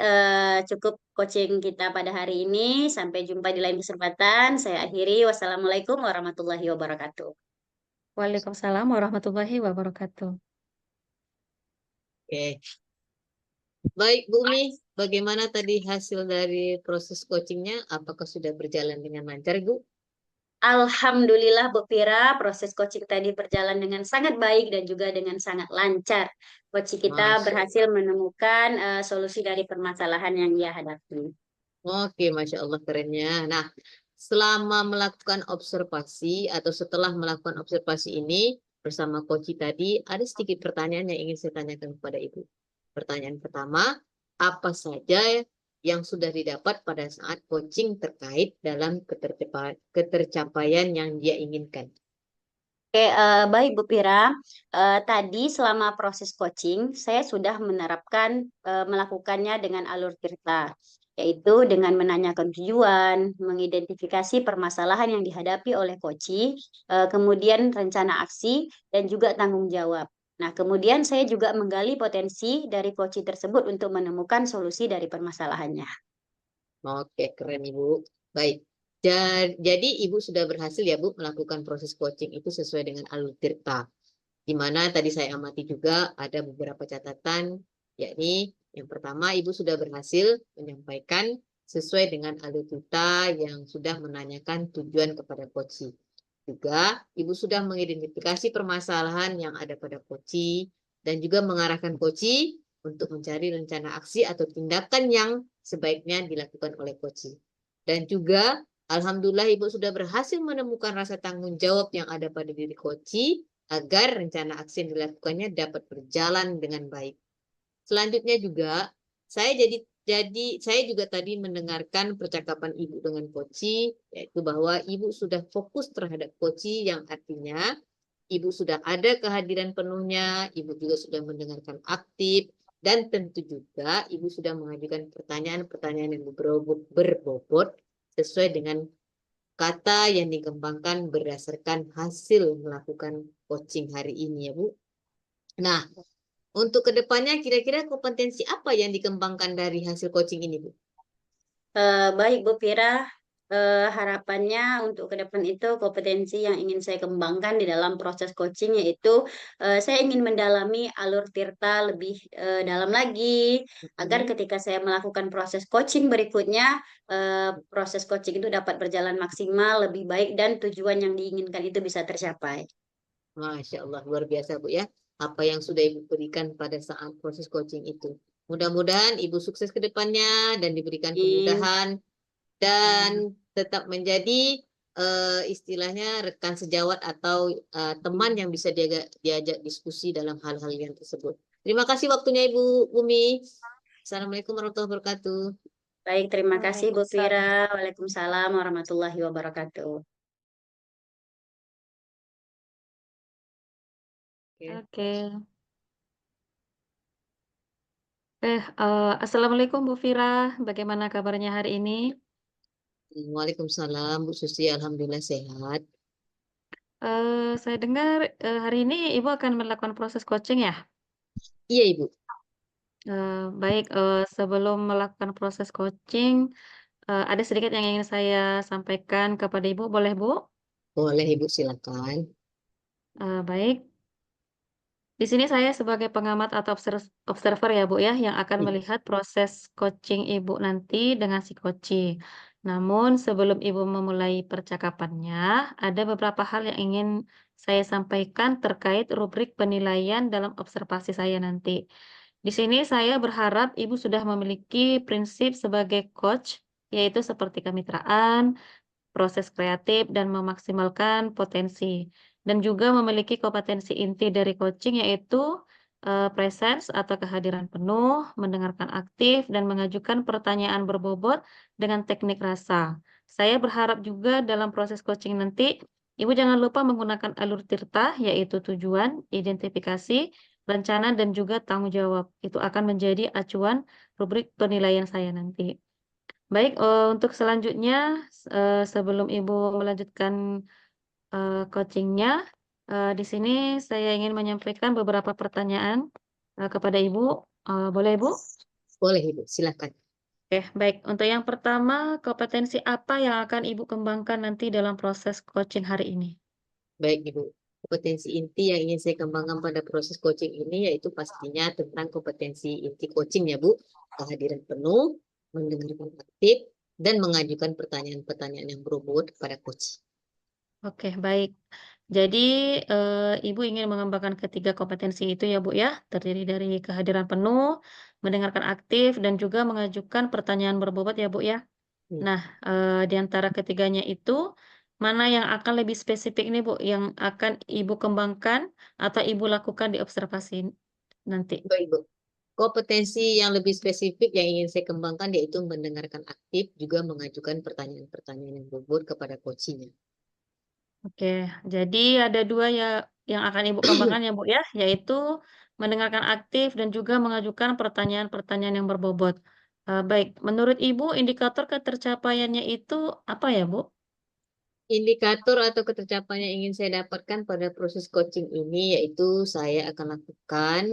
Speaker 1: cukup coaching kita pada hari ini. Sampai jumpa di lain kesempatan. Saya akhiri. Wassalamualaikum warahmatullahi wabarakatuh.
Speaker 2: Waalaikumsalam warahmatullahi wabarakatuh.
Speaker 3: Oke. Baik, Bu Umi, bagaimana tadi hasil dari proses coachingnya? Apakah sudah berjalan dengan lancar, Bu?
Speaker 1: Alhamdulillah Bu Pira, proses coaching tadi berjalan dengan sangat baik dan juga dengan sangat lancar. Coaching kita
Speaker 3: Masya
Speaker 1: berhasil
Speaker 3: Allah.
Speaker 1: menemukan solusi dari permasalahan yang ia hadapi.
Speaker 3: Oke, Masya Allah kerennya. Nah, selama melakukan observasi atau setelah melakukan observasi ini bersama Koci tadi, ada sedikit pertanyaan yang ingin saya tanyakan kepada Ibu. Pertanyaan pertama, apa saja yang sudah didapat pada saat coaching terkait dalam ketercapaian yang dia inginkan.
Speaker 1: Oke, baik Bu Pira. Tadi selama proses coaching, saya sudah menerapkan melakukannya dengan alur tirta, yaitu dengan menanyakan tujuan, mengidentifikasi permasalahan yang dihadapi oleh coachee, kemudian rencana aksi, dan juga tanggung jawab. Nah, kemudian saya juga menggali potensi dari coachee tersebut untuk menemukan solusi dari permasalahannya.
Speaker 3: Oke, keren Ibu. Baik. Jadi Ibu sudah berhasil ya Bu melakukan proses coaching itu sesuai dengan alur tirta. Di mana tadi saya amati juga ada beberapa catatan, yakni yang pertama Ibu sudah berhasil menyampaikan sesuai dengan alur tirta yang sudah menanyakan tujuan kepada coachee. Juga Ibu sudah mengidentifikasi permasalahan yang ada pada coachee dan juga mengarahkan coachee untuk mencari rencana aksi atau tindakan yang sebaiknya dilakukan oleh coachee. Dan juga alhamdulillah Ibu sudah berhasil menemukan rasa tanggung jawab yang ada pada diri coachee agar rencana aksi yang dilakukannya dapat berjalan dengan baik. Selanjutnya juga saya saya juga tadi mendengarkan percakapan Ibu dengan coachee, yaitu bahwa Ibu sudah fokus terhadap coachee yang artinya Ibu sudah ada kehadiran penuhnya, Ibu juga sudah mendengarkan aktif, dan tentu juga Ibu sudah mengajukan pertanyaan-pertanyaan yang berbobot sesuai dengan kata yang dikembangkan berdasarkan hasil melakukan coaching hari ini ya Bu. Nah, untuk kedepannya kira-kira kompetensi apa yang dikembangkan dari hasil coaching ini Bu?
Speaker 1: Baik Bu Pira, harapannya untuk ke depan itu kompetensi yang ingin saya kembangkan di dalam proses coaching yaitu saya ingin mendalami alur tirta lebih dalam lagi agar ketika saya melakukan proses coaching berikutnya proses coaching itu dapat berjalan maksimal, lebih baik dan tujuan yang diinginkan itu bisa tercapai.
Speaker 3: Masya Allah, luar biasa Bu ya. Apa yang sudah Ibu berikan pada saat proses coaching itu. Mudah-mudahan Ibu sukses ke depannya dan diberikan kemudahan dan tetap menjadi istilahnya rekan sejawat atau teman yang bisa diajak diskusi dalam hal-hal yang tersebut. Terima kasih waktunya Ibu Bumi. Assalamualaikum warahmatullahi wabarakatuh.
Speaker 1: Baik, terima kasih Bu
Speaker 2: Waalaikumsalam.
Speaker 1: Pira. Waalaikumsalam warahmatullahi wabarakatuh.
Speaker 2: Oke. Assalamualaikum Bu Fira. Bagaimana kabarnya hari ini?
Speaker 3: Waalaikumsalam Bu Susi, alhamdulillah sehat.
Speaker 2: Saya dengar hari ini Ibu akan melakukan proses coaching ya?
Speaker 3: Iya Ibu,
Speaker 2: Baik, sebelum melakukan proses coaching, ada sedikit yang ingin saya sampaikan kepada Ibu, boleh Bu?
Speaker 3: boleh Ibu silakan.
Speaker 2: Baik. Di sini saya sebagai pengamat atau observer ya Bu ya, yang akan
Speaker 3: Iya.
Speaker 2: melihat proses coaching Ibu nanti dengan si coachee. Namun sebelum Ibu memulai percakapannya, ada beberapa hal yang ingin saya sampaikan terkait rubrik penilaian dalam observasi saya nanti. Di sini saya berharap Ibu sudah memiliki prinsip sebagai coach, yaitu seperti kemitraan, proses kreatif, dan memaksimalkan potensi. Dan juga memiliki kompetensi inti dari coaching yaitu presence atau kehadiran penuh, mendengarkan aktif, dan mengajukan pertanyaan berbobot dengan teknik rasa. Saya berharap juga dalam proses coaching nanti, Ibu jangan lupa menggunakan alur tirta, yaitu tujuan, identifikasi, rencana, dan juga tanggung jawab. Itu akan menjadi acuan rubrik penilaian saya nanti. Baik, untuk selanjutnya, sebelum Ibu melanjutkan coaching-nya, di sini saya ingin menyampaikan beberapa pertanyaan kepada Ibu. Boleh Ibu?
Speaker 3: Boleh Ibu, silakan.
Speaker 2: Oke, baik. Untuk yang pertama, kompetensi apa yang akan Ibu kembangkan nanti dalam proses coaching hari ini?
Speaker 3: Baik Ibu, kompetensi inti yang ingin saya kembangkan pada proses coaching ini yaitu pastinya tentang kompetensi inti coaching ya Bu, kehadiran penuh, mendengarkan aktif, dan mengajukan pertanyaan-pertanyaan yang berbobot kepada coach.
Speaker 2: Oke, baik. Jadi, Ibu ingin mengembangkan ketiga kompetensi itu ya, Bu, ya? Terdiri dari kehadiran penuh, mendengarkan aktif, dan juga mengajukan pertanyaan berbobot ya, Bu, ya?
Speaker 3: Hmm.
Speaker 2: Nah, di antara ketiganya itu, mana yang akan lebih spesifik nih, Bu, yang akan Ibu kembangkan atau Ibu lakukan di observasi nanti?
Speaker 3: Baik Bu, Kompetensi yang lebih spesifik yang ingin saya kembangkan yaitu mendengarkan aktif, juga mengajukan pertanyaan-pertanyaan yang bobot kepada coachingnya.
Speaker 2: Oke, jadi ada dua ya yang akan Ibu kembangkan ya Bu ya, yaitu mendengarkan aktif dan juga mengajukan pertanyaan-pertanyaan yang berbobot. Baik, menurut Ibu indikator ketercapaiannya itu apa ya Bu?
Speaker 3: Indikator atau ketercapaian yang ingin saya dapatkan pada proses coaching ini yaitu saya akan lakukan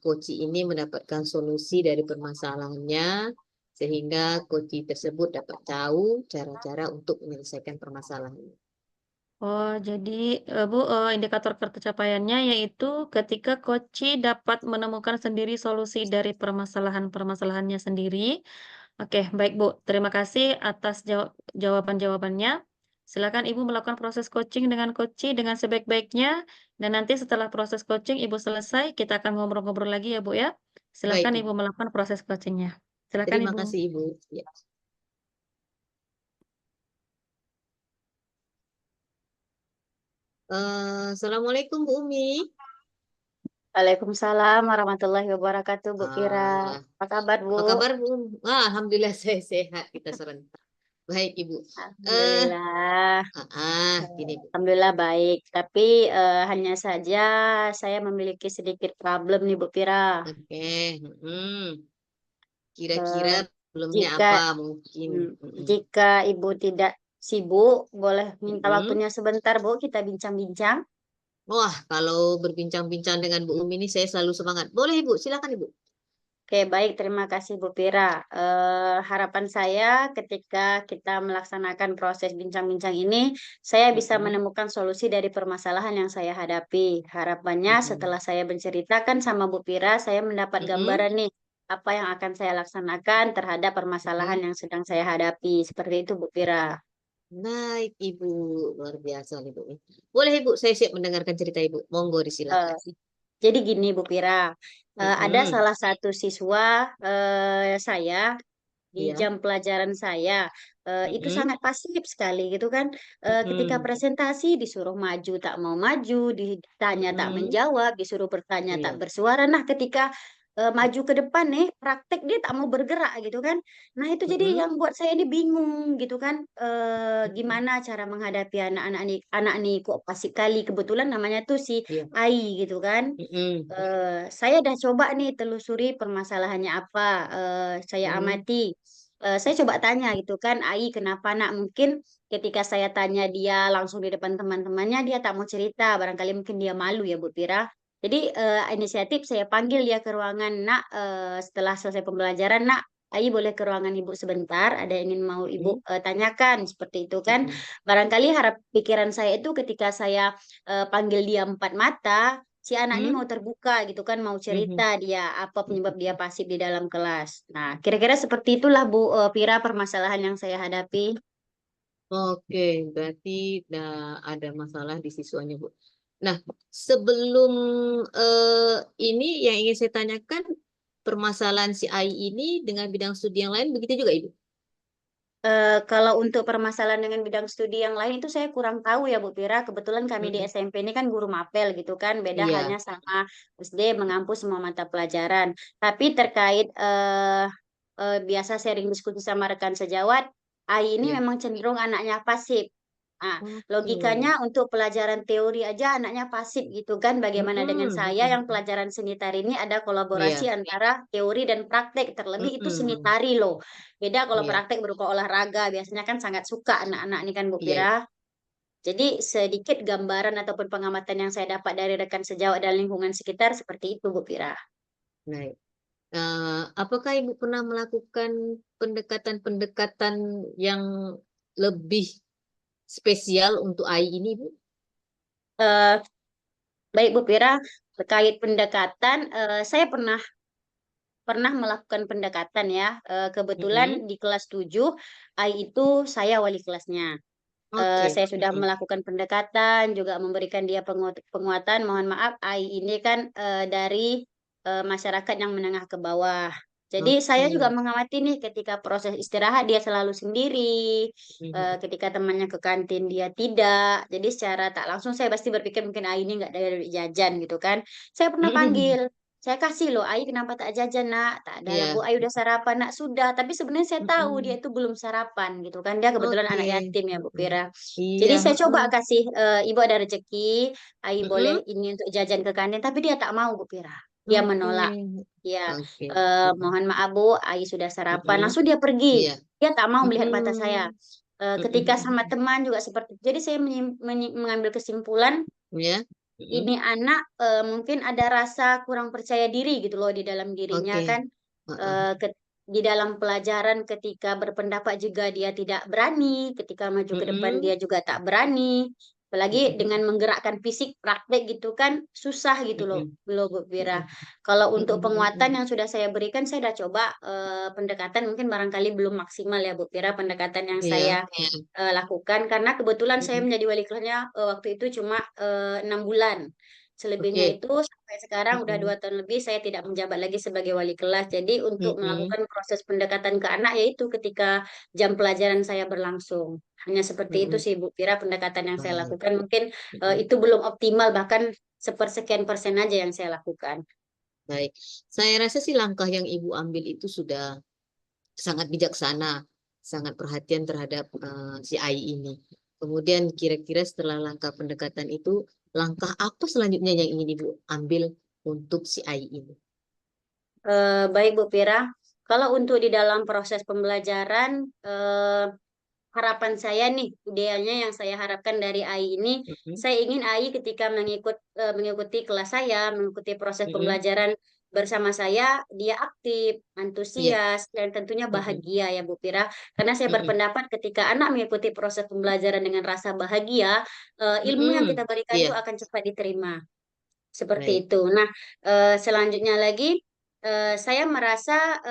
Speaker 3: coaching ini mendapatkan solusi dari permasalahannya sehingga coaching tersebut dapat tahu cara-cara untuk menyelesaikan permasalahan.
Speaker 2: Oh, jadi Bu, indikator ketercapaiannya yaitu ketika coach dapat menemukan sendiri solusi dari permasalahan-permasalahannya sendiri. Oke, baik Bu. Terima kasih atas jawaban-jawabannya. Silakan Ibu melakukan proses coaching dengan coach dengan sebaik-baiknya. Dan nanti setelah proses coaching Ibu selesai, kita akan ngobrol-ngobrol lagi ya Bu ya.
Speaker 3: Baik,
Speaker 2: Silakan
Speaker 3: Ibu.
Speaker 2: Ibu melakukan proses coachingnya. Silakan
Speaker 3: Terima
Speaker 2: Ibu.
Speaker 3: kasih Ibu. Ya. Assalamualaikum Bu Umi.
Speaker 1: Waalaikumsalam warahmatullahi wabarakatuh, Bu Kira.
Speaker 3: Ah,
Speaker 1: Apa kabar, Bu?
Speaker 3: apa kabar Bu? Alhamdulillah saya sehat kita serentak. Baik Ibu. Eh,
Speaker 1: Alhamdulillah.
Speaker 3: Gini Bu.
Speaker 1: Alhamdulillah baik. Tapi hanya saja saya memiliki sedikit problem nih, Bu Kira.
Speaker 3: Oke. Kira-kira
Speaker 1: Eh,
Speaker 3: problemnya
Speaker 1: jika
Speaker 3: apa mungkin?
Speaker 1: hmm, jika Ibu tidak sibuk, boleh minta
Speaker 3: Mm-mm.
Speaker 1: waktunya sebentar, Bu. Kita bincang-bincang.
Speaker 3: Wah, kalau berbincang-bincang dengan Bu Umi ini saya selalu semangat. Boleh Ibu, silakan Ibu.
Speaker 1: Oke, baik. Terima kasih, Bu Pira. Harapan saya ketika kita melaksanakan proses bincang-bincang ini, saya bisa
Speaker 3: Mm-mm.
Speaker 1: menemukan solusi dari permasalahan yang saya hadapi. Harapannya
Speaker 3: Mm-mm.
Speaker 1: setelah saya menceritakan sama Bu Pira, saya mendapat
Speaker 3: Mm-mm.
Speaker 1: gambaran nih, apa yang akan saya laksanakan terhadap permasalahan
Speaker 3: Mm-mm.
Speaker 1: yang sedang saya hadapi. Seperti itu, Bu Pira.
Speaker 3: Baik Ibu, luar biasa nih Bu. Boleh Ibu, saya siap mendengarkan cerita Ibu. Monggo
Speaker 1: Eh,
Speaker 3: disilakan.
Speaker 1: jadi gini, Bu Pira, ada
Speaker 3: Mm-mm.
Speaker 1: salah satu siswa saya di
Speaker 3: Iya.
Speaker 1: jam pelajaran saya itu
Speaker 3: Mm-mm.
Speaker 1: sangat pasif sekali gitu kan. Ketika
Speaker 3: Mm-mm.
Speaker 1: presentasi disuruh maju tak mau maju, ditanya tak
Speaker 3: Mm-mm.
Speaker 1: menjawab, disuruh bertanya tak
Speaker 3: Iya.
Speaker 1: bersuara. Nah, ketika maju ke depan nih, praktek dia tak mau bergerak gitu kan. Nah, itu jadi
Speaker 3: Mm-mm.
Speaker 1: yang buat saya ini bingung gitu kan.
Speaker 3: Mm-mm.
Speaker 1: Gimana cara menghadapi anak nih kok pasif kali. Kebetulan namanya tuh si
Speaker 3: Iya.
Speaker 1: Ai gitu kan.
Speaker 3: Mm-mm.
Speaker 1: Saya udah coba nih telusuri permasalahannya apa, saya
Speaker 3: Mm-mm.
Speaker 1: amati. Saya coba tanya gitu kan, Ai kenapa nak? Mungkin ketika saya tanya dia langsung di depan teman-temannya, dia tak mau cerita. Barangkali mungkin dia malu ya Bu Pira. Jadi inisiatif saya panggil dia ke ruangan, nak setelah selesai pembelajaran, nak Ai boleh ke ruangan ibu sebentar, ada yang ingin mau ibu
Speaker 3: Mm-mm.
Speaker 1: tanyakan seperti itu kan.
Speaker 3: Mm-mm.
Speaker 1: Barangkali harap pikiran saya itu ketika saya panggil dia empat mata, si anak ini mau terbuka gitu kan, mau cerita
Speaker 3: Mm-mm.
Speaker 1: dia apa penyebab dia pasif di dalam kelas. Nah, kira-kira seperti itulah Bu Pira permasalahan yang saya hadapi.
Speaker 3: Oke, berarti ada masalah di siswanya, Bu. Nah, sebelum ini yang ingin saya tanyakan, permasalahan si AI ini dengan bidang studi yang lain begitu juga, Ibu?
Speaker 1: Kalau untuk permasalahan dengan bidang studi yang lain itu saya kurang tahu ya Bu Pira. Kebetulan kami di
Speaker 3: Mm-mm.
Speaker 1: SMP ini kan guru mapel gitu kan, beda
Speaker 3: Iya,
Speaker 1: hanya sama SD mengampu semua mata pelajaran. Tapi terkait biasa sharing diskusi sama rekan sejawat, AI ini
Speaker 3: iya.
Speaker 1: memang cenderung anaknya pasif. Nah,
Speaker 3: Oke.
Speaker 1: logikanya untuk pelajaran teori aja anaknya pasif gitu kan. Bagaimana dengan
Speaker 3: Mm-mm.
Speaker 1: saya yang
Speaker 3: Mm-mm.
Speaker 1: pelajaran seni tari ini ada kolaborasi
Speaker 3: Iya.
Speaker 1: antara teori dan praktek. Terlebih itu seni
Speaker 3: Mm-mm.
Speaker 1: tari loh. Beda kalau
Speaker 3: Iya,
Speaker 1: praktek berupa olahraga. Biasanya kan sangat suka anak-anak ini kan Bu
Speaker 3: iya.
Speaker 1: Pira. Jadi sedikit gambaran ataupun pengamatan yang saya dapat dari rekan sejawat dan lingkungan sekitar seperti itu Bu Pira.
Speaker 3: Baik. Apakah Ibu pernah melakukan pendekatan-pendekatan yang lebih spesial untuk AI ini, Bu?
Speaker 1: Eh, Baik Bu Pira, terkait pendekatan, saya pernah pernah melakukan pendekatan ya. Kebetulan
Speaker 3: Mm-mm.
Speaker 1: di kelas 7, AI itu saya wali kelasnya.
Speaker 3: Oke.
Speaker 1: Saya sudah
Speaker 3: Mm-mm.
Speaker 1: melakukan pendekatan, juga memberikan dia penguatan. Mohon maaf, AI ini kan dari masyarakat yang menengah ke bawah. Jadi saya juga
Speaker 3: Oke.
Speaker 1: mengamati nih ketika proses istirahat dia selalu sendiri,
Speaker 3: Mhm.
Speaker 1: ketika temannya ke kantin dia tidak. Jadi secara tak langsung saya pasti berpikir mungkin AI ini nggak ada duit jajan gitu kan. Saya pernah panggil. saya kasih loh, Ai kenapa tak jajan nak? Tak ada lah
Speaker 3: Iya.
Speaker 1: Bu, Ai udah sarapan nak, sudah. Tapi sebenarnya saya tahu dia itu belum sarapan gitu kan. Dia kebetulan
Speaker 3: Oke.
Speaker 1: anak yatim ya Bu
Speaker 3: Mm-mm.
Speaker 1: Pira.
Speaker 3: Iya.
Speaker 1: Jadi saya coba kasih, Ibu ada rezeki, Ai boleh
Speaker 3: Mm-mm.
Speaker 1: ini untuk jajan ke kantin. Tapi dia tak mau Bu Pira. Dia
Speaker 3: Oke.
Speaker 1: menolak. Ya,
Speaker 3: Oke. Mm-mm.
Speaker 1: mohon maaf Bu, Ai sudah sarapan.
Speaker 3: Mm-mm.
Speaker 1: Langsung dia pergi.
Speaker 3: Iya.
Speaker 1: Dia tak mau melihat mata saya.
Speaker 3: Mm-mm.
Speaker 1: Ketika sama
Speaker 3: Mm-mm.
Speaker 1: teman juga seperti itu. Jadi saya mengambil kesimpulan
Speaker 3: Ya. Mm-mm.
Speaker 1: ini anak mungkin ada rasa kurang percaya diri gitu loh di dalam dirinya
Speaker 3: Oke.
Speaker 1: kan.
Speaker 3: Uh-uh.
Speaker 1: Eh, ke- di dalam pelajaran ketika berpendapat juga dia tidak berani, ketika maju ke depan
Speaker 3: Mm-mm.
Speaker 1: dia juga tak berani. Apalagi
Speaker 3: Mm-mm.
Speaker 1: dengan menggerakkan fisik praktek gitu kan susah gitu loh,
Speaker 3: Mm-mm.
Speaker 1: loh Bu Vira.
Speaker 3: Mm-mm.
Speaker 1: Kalau untuk penguatan
Speaker 3: Mm-mm.
Speaker 1: yang sudah saya berikan, saya sudah coba pendekatan mungkin barangkali belum maksimal ya Bu Vira pendekatan yang
Speaker 3: Iya.
Speaker 1: saya lakukan karena kebetulan saya
Speaker 3: Mm-mm.
Speaker 1: menjadi wali kelasnya waktu itu cuma 6 bulan. Selebihnya
Speaker 3: Oke.
Speaker 1: itu sampai sekarang udah
Speaker 3: Mm-mm.
Speaker 1: 2 tahun lebih saya tidak menjabat lagi sebagai wali kelas. Jadi untuk
Speaker 3: Mm-mm.
Speaker 1: melakukan proses pendekatan ke anak yaitu ketika jam pelajaran saya berlangsung. Hanya seperti itu
Speaker 3: Mm-mm.
Speaker 1: sih Bu Kira pendekatan yang saya
Speaker 3: Baik.
Speaker 1: lakukan. Mungkin
Speaker 3: Mm-mm.
Speaker 1: itu belum optimal bahkan sepersekian persen aja yang saya lakukan.
Speaker 3: Baik. Saya rasa sih langkah yang Ibu ambil itu sudah sangat bijaksana, sangat perhatian terhadap si Ai ini. Kemudian kira-kira setelah langkah pendekatan itu, langkah apa selanjutnya yang ingin Ibu ambil untuk si Ai ini?
Speaker 1: Baik Bu Pira, kalau untuk di dalam proses pembelajaran harapan saya nih, idealnya yang saya harapkan dari AI ini,
Speaker 3: Mm-mm.
Speaker 1: saya ingin AI ketika mengikuti kelas saya, mengikuti proses
Speaker 3: Mm-mm.
Speaker 1: pembelajaran bersama saya, dia aktif,
Speaker 3: Iya.
Speaker 1: antusias, dan tentunya
Speaker 3: Mm-mm.
Speaker 1: bahagia ya Bu Pira. Karena saya
Speaker 3: Mm-mm.
Speaker 1: berpendapat ketika anak mengikuti proses pembelajaran dengan rasa bahagia, ilmu yang kita
Speaker 3: Mm-mm.
Speaker 1: berikan itu
Speaker 3: Iya.
Speaker 1: akan cepat diterima. Seperti
Speaker 3: Baik.
Speaker 1: itu. Nah, selanjutnya lagi, saya merasa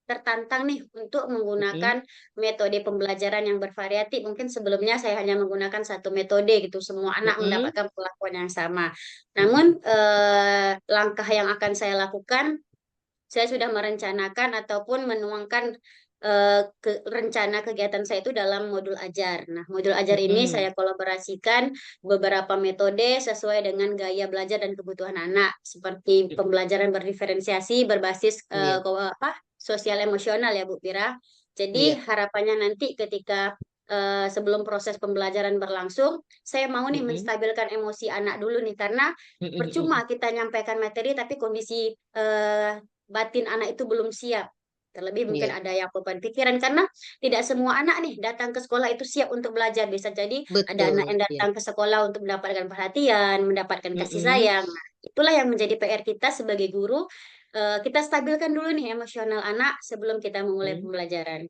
Speaker 1: tertantang nih untuk
Speaker 3: Mm-mm.
Speaker 1: menggunakan metode pembelajaran yang bervariatif. Mungkin sebelumnya saya hanya menggunakan satu metode gitu, semua anak
Speaker 3: Mm-mm.
Speaker 1: mendapatkan perlakuan yang sama.
Speaker 3: Mm-mm.
Speaker 1: Namun, langkah yang akan saya lakukan saya sudah merencanakan ataupun menuangkan rencana kegiatan saya itu dalam modul ajar. Nah, modul ajar ini
Speaker 3: Mm-mm.
Speaker 1: saya kolaborasikan beberapa metode sesuai dengan gaya belajar dan kebutuhan anak, seperti pembelajaran berdiferensiasi berbasis
Speaker 3: Iya.
Speaker 1: sosial emosional ya Bu Pira. Jadi
Speaker 3: Iya.
Speaker 1: harapannya nanti ketika sebelum proses pembelajaran berlangsung, saya mau nih
Speaker 3: Mm-mm.
Speaker 1: menstabilkan emosi anak dulu nih karena percuma
Speaker 3: Mm-mm.
Speaker 1: kita nyampaikan materi tapi kondisi batin anak itu belum siap. Terlebih mungkin
Speaker 3: Iya.
Speaker 1: ada yang beban pikiran karena tidak semua anak nih datang ke sekolah itu siap untuk belajar. Bisa jadi ada anak
Speaker 3: Betul.
Speaker 1: yang
Speaker 3: Iya.
Speaker 1: datang ke sekolah untuk mendapatkan perhatian, mendapatkan kasih
Speaker 3: Mm-mm.
Speaker 1: sayang. Nah, itulah yang menjadi PR kita sebagai guru. Kita stabilkan dulu nih emosional anak sebelum kita memulai
Speaker 3: Mm.
Speaker 1: pembelajaran.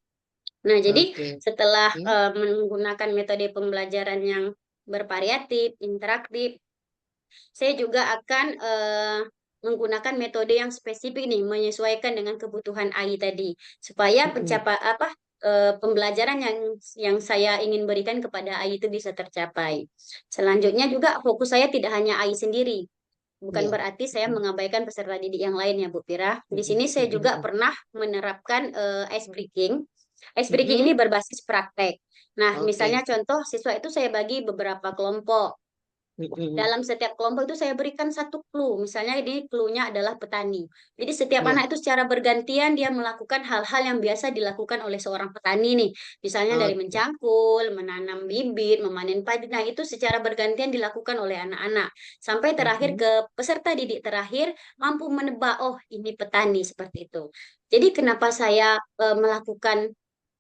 Speaker 1: Nah, jadi
Speaker 3: Oke.
Speaker 1: setelah
Speaker 3: Mm.
Speaker 1: menggunakan metode pembelajaran yang bervariatif, interaktif, saya juga akan menggunakan metode yang spesifik nih, menyesuaikan dengan kebutuhan AI tadi, supaya
Speaker 3: Mm-mm.
Speaker 1: pembelajaran yang saya ingin berikan kepada AI itu bisa tercapai. Selanjutnya juga fokus saya tidak hanya AI sendiri. Bukan
Speaker 3: Iya.
Speaker 1: berarti saya
Speaker 3: Mm-mm.
Speaker 1: mengabaikan peserta didik yang lain ya Bu Pira. Di
Speaker 3: Mm-mm.
Speaker 1: sini saya juga
Speaker 3: Mm-mm.
Speaker 1: pernah menerapkan ice breaking. Ice breaking
Speaker 3: Mm-mm.
Speaker 1: ini berbasis praktek. Nah,
Speaker 3: Oke.
Speaker 1: misalnya contoh siswa itu saya bagi beberapa kelompok.
Speaker 3: Mm-mm.
Speaker 1: Dalam setiap kelompok itu saya berikan satu clue. Misalnya ini clue-nya adalah petani. Jadi setiap
Speaker 3: Iya.
Speaker 1: anak itu secara bergantian dia melakukan hal-hal yang biasa dilakukan oleh seorang petani nih. Misalnya dari
Speaker 3: Oke.
Speaker 1: mencangkul, menanam bibit, memanen padi. Nah, itu secara bergantian dilakukan oleh anak-anak. Sampai terakhir
Speaker 3: Mm-mm.
Speaker 1: ke peserta didik terakhir mampu menebak, oh ini petani seperti itu. Jadi kenapa saya melakukan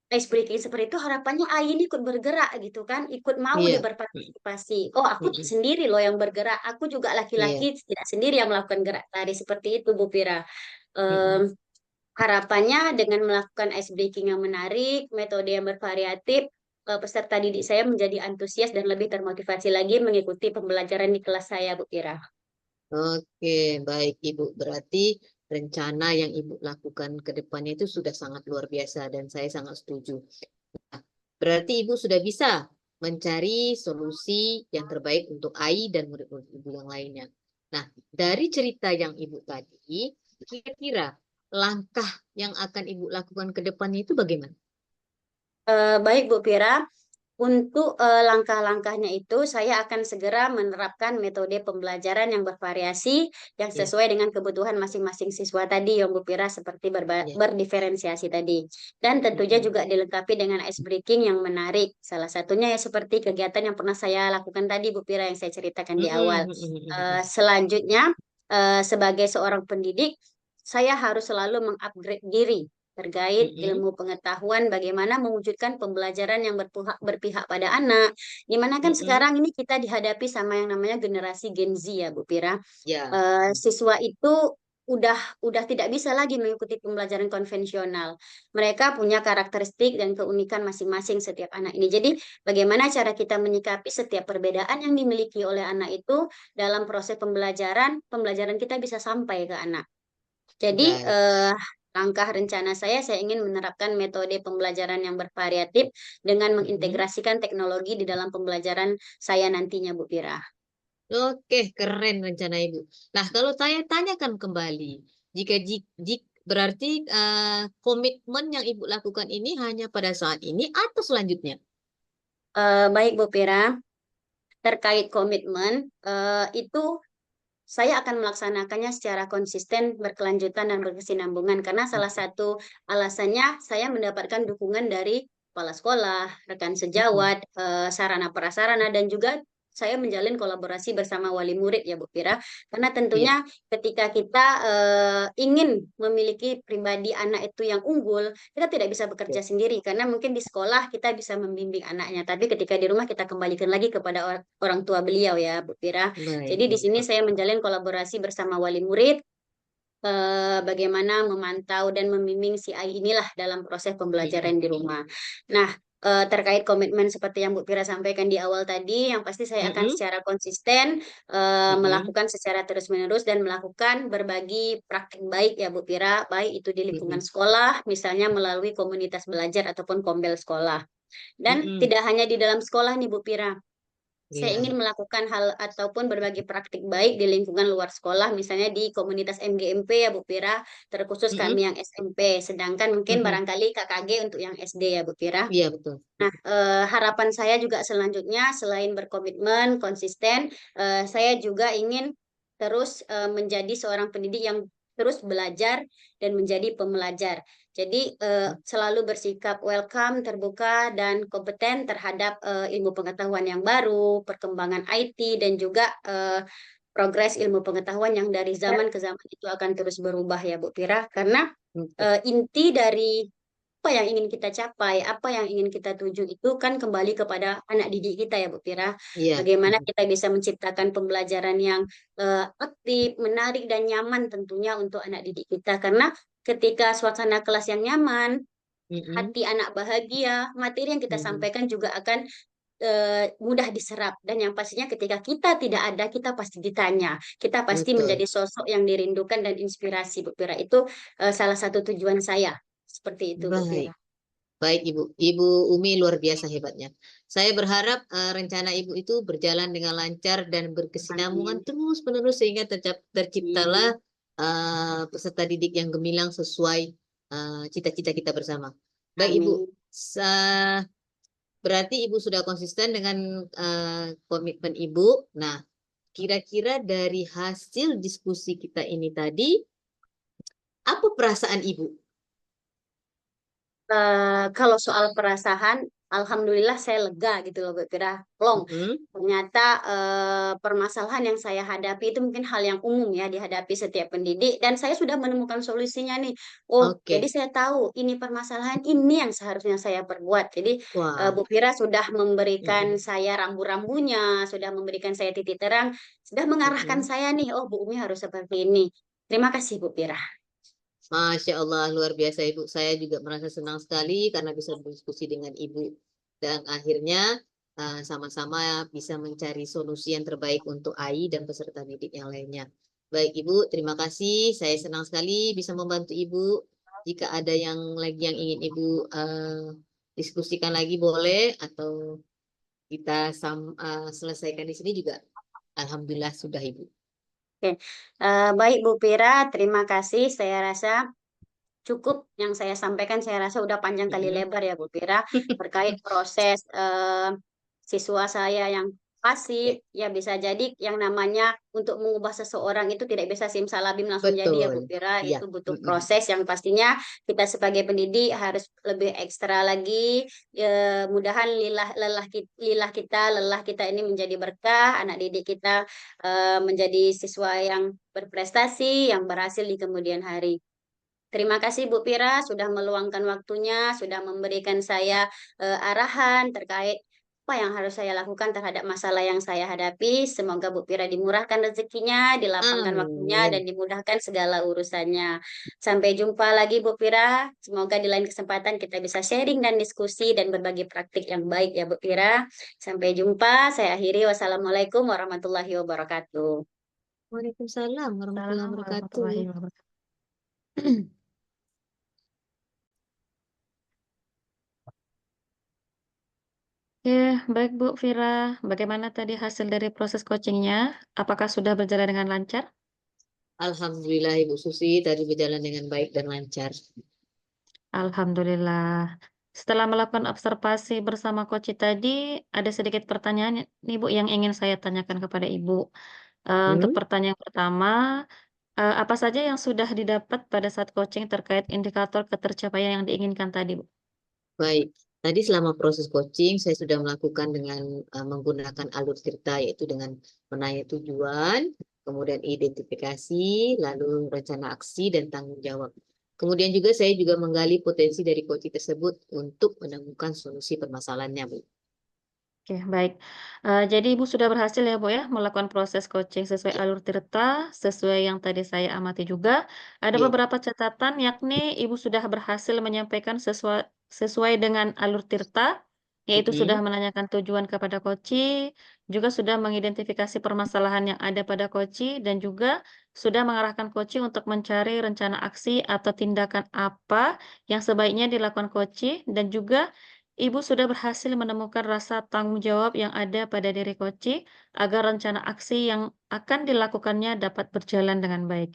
Speaker 1: ice breaking seperti itu harapannya Ain ikut bergerak gitu kan, ikut mau dia
Speaker 3: Iya.
Speaker 1: berpartisipasi. Oh, aku tak
Speaker 3: Mm-mm.
Speaker 1: sendiri loh yang bergerak, aku juga
Speaker 3: Iya.
Speaker 1: laki-laki tidak sendiri yang melakukan gerak tari seperti itu Bu Pira.
Speaker 3: Mm-mm.
Speaker 1: Em, Harapannya dengan melakukan ice breaking yang menarik, metode yang bervariatif, peserta didik saya menjadi antusias dan lebih termotivasi lagi mengikuti pembelajaran di kelas saya Bu Pira.
Speaker 3: Oke, baik Ibu. Berarti rencana yang Ibu lakukan ke depannya itu sudah sangat luar biasa dan saya sangat setuju. Nah, berarti Ibu sudah bisa mencari solusi yang terbaik untuk AI dan murid-murid Ibu yang lainnya. Nah, dari cerita yang Ibu tadi, kira-kira langkah yang akan Ibu lakukan ke depannya itu bagaimana?
Speaker 1: Baik Bu Pira, Untuk langkah-langkahnya itu, saya akan segera menerapkan metode pembelajaran yang bervariasi, yang
Speaker 3: Ya,
Speaker 1: sesuai dengan kebutuhan masing-masing siswa tadi, yang Bu Pira, seperti
Speaker 3: ya.
Speaker 1: berdiferensiasi tadi. Dan tentunya juga dilengkapi dengan ice breaking yang menarik. Salah satunya ya seperti kegiatan yang pernah saya lakukan tadi, Bu Pira, yang saya ceritakan di awal. Selanjutnya, sebagai seorang pendidik, saya harus selalu mengupgrade diri terkait ilmu pengetahuan bagaimana mewujudkan pembelajaran yang berpihak pada anak. Dimana kan sekarang ini kita dihadapi sama yang namanya generasi Gen Z ya, Bu Pira.
Speaker 3: Ya,
Speaker 1: Siswa itu udah tidak bisa lagi mengikuti pembelajaran konvensional. Mereka punya karakteristik dan keunikan masing-masing setiap anak ini. Jadi, bagaimana cara kita menyikapi setiap perbedaan yang dimiliki oleh anak itu dalam proses pembelajaran, pembelajaran kita bisa sampai ke anak. Jadi,
Speaker 3: baik.
Speaker 1: langkah rencana saya ingin menerapkan metode pembelajaran yang bervariatif dengan mengintegrasikan teknologi di dalam pembelajaran saya nantinya, Bu Pira.
Speaker 3: Oke, keren rencana Ibu. Nah, kalau saya tanyakan kembali, berarti komitmen yang Ibu lakukan ini hanya pada saat ini atau selanjutnya?
Speaker 1: Baik, Bu Pira, terkait komitmen, itu saya akan melaksanakannya secara konsisten, berkelanjutan, dan berkesinambungan. Karena salah satu alasannya saya mendapatkan dukungan dari kepala sekolah, rekan
Speaker 3: Mm-mm.
Speaker 1: sejawat, sarana prasarana, dan juga saya menjalin kolaborasi bersama wali murid ya Bu Pira. Karena
Speaker 3: Iya,
Speaker 1: tentunya ketika kita ingin memiliki pribadi anak itu yang unggul, kita tidak bisa bekerja
Speaker 3: oke.
Speaker 1: sendiri. Karena mungkin di sekolah kita bisa membimbing anaknya, tapi ketika di rumah kita kembalikan lagi kepada orang tua beliau ya Bu Pira.
Speaker 3: Baik,
Speaker 1: Jadi di
Speaker 3: baik.
Speaker 1: sini saya menjalin kolaborasi bersama wali murid, bagaimana memantau dan membimbing si Ai inilah dalam proses
Speaker 3: Mm-mm.
Speaker 1: pembelajaran di rumah. Nah, terkait komitmen seperti yang Bu Pira sampaikan di awal tadi, yang pasti saya akan
Speaker 3: Mm-mm.
Speaker 1: secara konsisten
Speaker 3: Mm-mm.
Speaker 1: melakukan secara terus-menerus dan melakukan berbagi praktik baik ya Bu Pira, baik itu di lingkungan
Speaker 3: Mm-mm.
Speaker 1: sekolah, misalnya melalui komunitas belajar ataupun kombel sekolah. Dan
Speaker 3: Mm-mm.
Speaker 1: tidak hanya di dalam sekolah nih Bu Pira, saya
Speaker 3: Iya.
Speaker 1: ingin melakukan hal ataupun berbagi praktik baik di lingkungan luar sekolah, misalnya di komunitas MGMP ya Bu Pira, terkhusus
Speaker 3: Mm-mm.
Speaker 1: kami yang SMP, sedangkan mungkin
Speaker 3: Mm-mm.
Speaker 1: barangkali KKG untuk yang SD ya Bu Pira.
Speaker 3: Iya, betul.
Speaker 1: Nah, harapan saya juga selanjutnya selain berkomitmen, konsisten, saya juga ingin terus menjadi seorang pendidik yang terus belajar dan menjadi pembelajar. Jadi selalu bersikap welcome, terbuka dan kompeten terhadap ilmu pengetahuan yang baru, perkembangan IT dan juga progres ilmu pengetahuan yang dari zaman ke zaman itu akan terus berubah ya Bu Pira. Karena
Speaker 3: Oke.
Speaker 1: inti dari apa yang ingin kita capai, apa yang ingin kita tuju itu kan kembali kepada anak didik kita ya Bu Pira.
Speaker 3: Iya.
Speaker 1: Bagaimana
Speaker 3: Mm-mm.
Speaker 1: kita bisa menciptakan pembelajaran yang aktif, menarik dan nyaman tentunya untuk anak didik kita. Karena ketika suasana kelas yang nyaman,
Speaker 3: Mm-mm.
Speaker 1: hati anak bahagia, materi yang kita
Speaker 3: Mm-mm.
Speaker 1: sampaikan juga akan mudah diserap. Dan yang pastinya ketika kita tidak ada, kita pasti ditanya. Kita pasti
Speaker 3: Betul.
Speaker 1: menjadi sosok yang dirindukan dan inspirasi Bu Pira. Itu salah satu tujuan saya. Seperti itu Bu
Speaker 3: Baik.
Speaker 1: Pira.
Speaker 3: Baik, Ibu. Ibu Umi luar biasa hebatnya. Saya berharap rencana Ibu itu berjalan dengan lancar dan berkesinambungan
Speaker 1: Amin.
Speaker 3: terus-menerus sehingga terciptalah
Speaker 1: Amin.
Speaker 3: peserta didik yang gemilang sesuai cita-cita kita bersama. Baik, Ibu.
Speaker 1: Amin.
Speaker 3: Sa- Berarti Ibu sudah konsisten dengan komitmen Ibu. Nah, kira-kira dari hasil diskusi kita ini tadi, apa perasaan Ibu?
Speaker 1: Kalau soal perasaan, alhamdulillah saya lega gitu loh, Bu Pira. Plong.
Speaker 3: Mm-mm.
Speaker 1: Ternyata permasalahan yang saya hadapi itu mungkin hal yang umum ya dihadapi setiap pendidik dan saya sudah menemukan solusinya nih. Oh, jadi
Speaker 3: Oke.
Speaker 1: saya tahu ini permasalahan ini yang seharusnya saya perbuat. Jadi
Speaker 3: Wah.
Speaker 1: Bu Pira sudah memberikan
Speaker 3: Mm-mm.
Speaker 1: saya rambu-rambunya, sudah memberikan saya titik terang, sudah mengarahkan
Speaker 3: Mm-mm.
Speaker 1: saya nih. Oh, Bu Umi harus seperti ini. Terima kasih Bu Pira.
Speaker 3: Masya Allah, luar biasa Ibu. Saya juga merasa senang sekali karena bisa berdiskusi dengan Ibu. Dan akhirnya sama-sama bisa mencari solusi yang terbaik untuk AI dan peserta didik yang lainnya. Baik Ibu, terima kasih. Saya senang sekali bisa membantu Ibu. Jika ada yang lagi yang ingin Ibu diskusikan lagi boleh atau kita selesaikan di sini juga. Alhamdulillah sudah Ibu.
Speaker 1: Oke. Baik Bu Pira, terima kasih. Saya rasa cukup yang saya sampaikan, saya rasa udah panjang kali
Speaker 3: Mm-mm.
Speaker 1: lebar ya Bu Pira terkait proses siswa saya yang
Speaker 3: Ya,
Speaker 1: pasif. Ya bisa jadi yang namanya untuk mengubah seseorang itu tidak bisa simsalabim langsung jadi ya Bu
Speaker 3: betul.
Speaker 1: Pira,
Speaker 3: Iya.
Speaker 1: itu butuh
Speaker 3: Mm-mm.
Speaker 1: proses yang pastinya kita sebagai pendidik harus lebih ekstra lagi. Mudahan lelah kita ini menjadi berkah, anak didik kita menjadi siswa yang berprestasi, yang berhasil di kemudian hari. Terima kasih Bu Pira sudah meluangkan waktunya, sudah memberikan saya arahan terkait apa yang harus saya lakukan terhadap masalah yang saya hadapi. Semoga Bu Pira dimurahkan rezekinya, dilapangkan waktunya, dan
Speaker 3: Amin.
Speaker 1: dimudahkan segala urusannya. Sampai jumpa lagi Bu Pira. Semoga di lain kesempatan kita bisa sharing dan diskusi dan berbagi praktik yang baik ya Bu Pira. Sampai jumpa. Saya akhiri. Wassalamualaikum warahmatullahi wabarakatuh.
Speaker 3: Waalaikumsalam warahmatullahi
Speaker 2: Assalamualaikum
Speaker 3: wabarakatuh.
Speaker 2: warahmatullahi wabarakatuh. Oke, baik Bu Vira. Bagaimana tadi hasil dari proses coachingnya? Apakah sudah berjalan dengan lancar?
Speaker 3: Alhamdulillah Ibu Susi tadi berjalan dengan baik dan lancar.
Speaker 2: Alhamdulillah. Setelah melakukan observasi bersama coach tadi, ada sedikit pertanyaan nih Bu yang ingin saya tanyakan kepada Ibu. Untuk
Speaker 3: Hmm?
Speaker 2: pertanyaan pertama, apa saja yang sudah didapat pada saat coaching terkait indikator ketercapaian yang diinginkan tadi, Bu?
Speaker 3: Baik, tadi selama proses coaching saya sudah melakukan dengan menggunakan alur cerita yaitu dengan menanya tujuan, kemudian identifikasi, lalu rencana aksi dan tanggung jawab. Kemudian juga saya juga menggali potensi dari coaching tersebut untuk menemukan solusi permasalahannya, Bu.
Speaker 2: Oke, baik. Jadi Ibu sudah berhasil ya, Bu, ya, melakukan proses coaching sesuai
Speaker 3: Ya,
Speaker 2: alur cerita, sesuai yang tadi saya amati juga. Ada
Speaker 3: ya.
Speaker 2: beberapa catatan, yakni Ibu sudah berhasil menyampaikan sesuai dengan alur tirta, yaitu sudah
Speaker 3: Mm-mm.
Speaker 2: menanyakan tujuan kepada koci, juga sudah mengidentifikasi permasalahan yang ada pada koci, dan juga sudah mengarahkan koci untuk mencari rencana aksi atau tindakan apa yang sebaiknya dilakukan koci, dan juga Ibu sudah berhasil menemukan rasa tanggung jawab yang ada pada diri koci agar rencana aksi yang akan dilakukannya dapat berjalan dengan baik.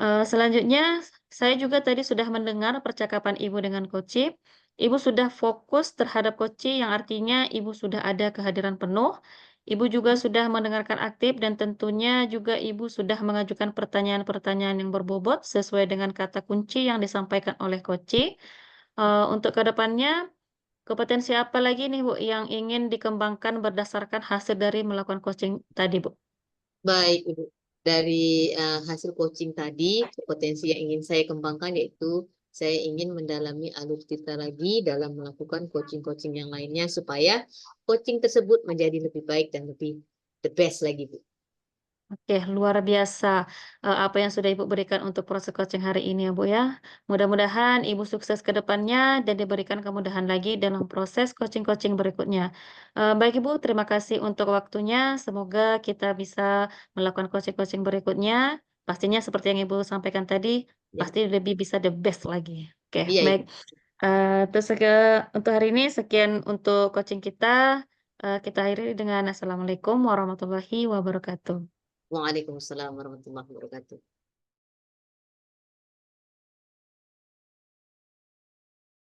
Speaker 2: Selanjutnya, saya juga tadi sudah mendengar percakapan Ibu dengan koci. Ibu sudah fokus terhadap koci, yang artinya Ibu sudah ada kehadiran penuh. Ibu juga sudah mendengarkan aktif dan tentunya juga Ibu sudah mengajukan pertanyaan-pertanyaan yang berbobot sesuai dengan kata kunci yang disampaikan oleh koci. Untuk kedepannya, kompetensi apa lagi nih, Bu, yang ingin dikembangkan berdasarkan hasil dari melakukan coaching tadi, Bu?
Speaker 3: Baik, Ibu. Dari hasil coaching tadi, potensi yang ingin saya kembangkan yaitu saya ingin mendalami alur cerita lagi dalam melakukan coaching-coaching yang lainnya supaya coaching tersebut menjadi lebih baik dan lebih the best lagi, Bu.
Speaker 2: Oke, luar biasa, apa yang sudah Ibu berikan untuk proses coaching hari ini ya, Bu, ya. Mudah-mudahan Ibu sukses ke depannya dan diberikan kemudahan lagi dalam proses coaching-coaching berikutnya. Baik Ibu, terima kasih untuk waktunya. Semoga kita bisa melakukan coaching-coaching berikutnya. Pastinya seperti yang Ibu sampaikan tadi,
Speaker 3: Ya,
Speaker 2: pasti lebih bisa the best lagi. Oke,
Speaker 3: iya, Ibu.
Speaker 2: baik. Terus untuk hari ini sekian untuk coaching kita. Kita akhiri dengan assalamualaikum warahmatullahi wabarakatuh.
Speaker 3: Waalaikumsalam warahmatullahi wabarakatuh.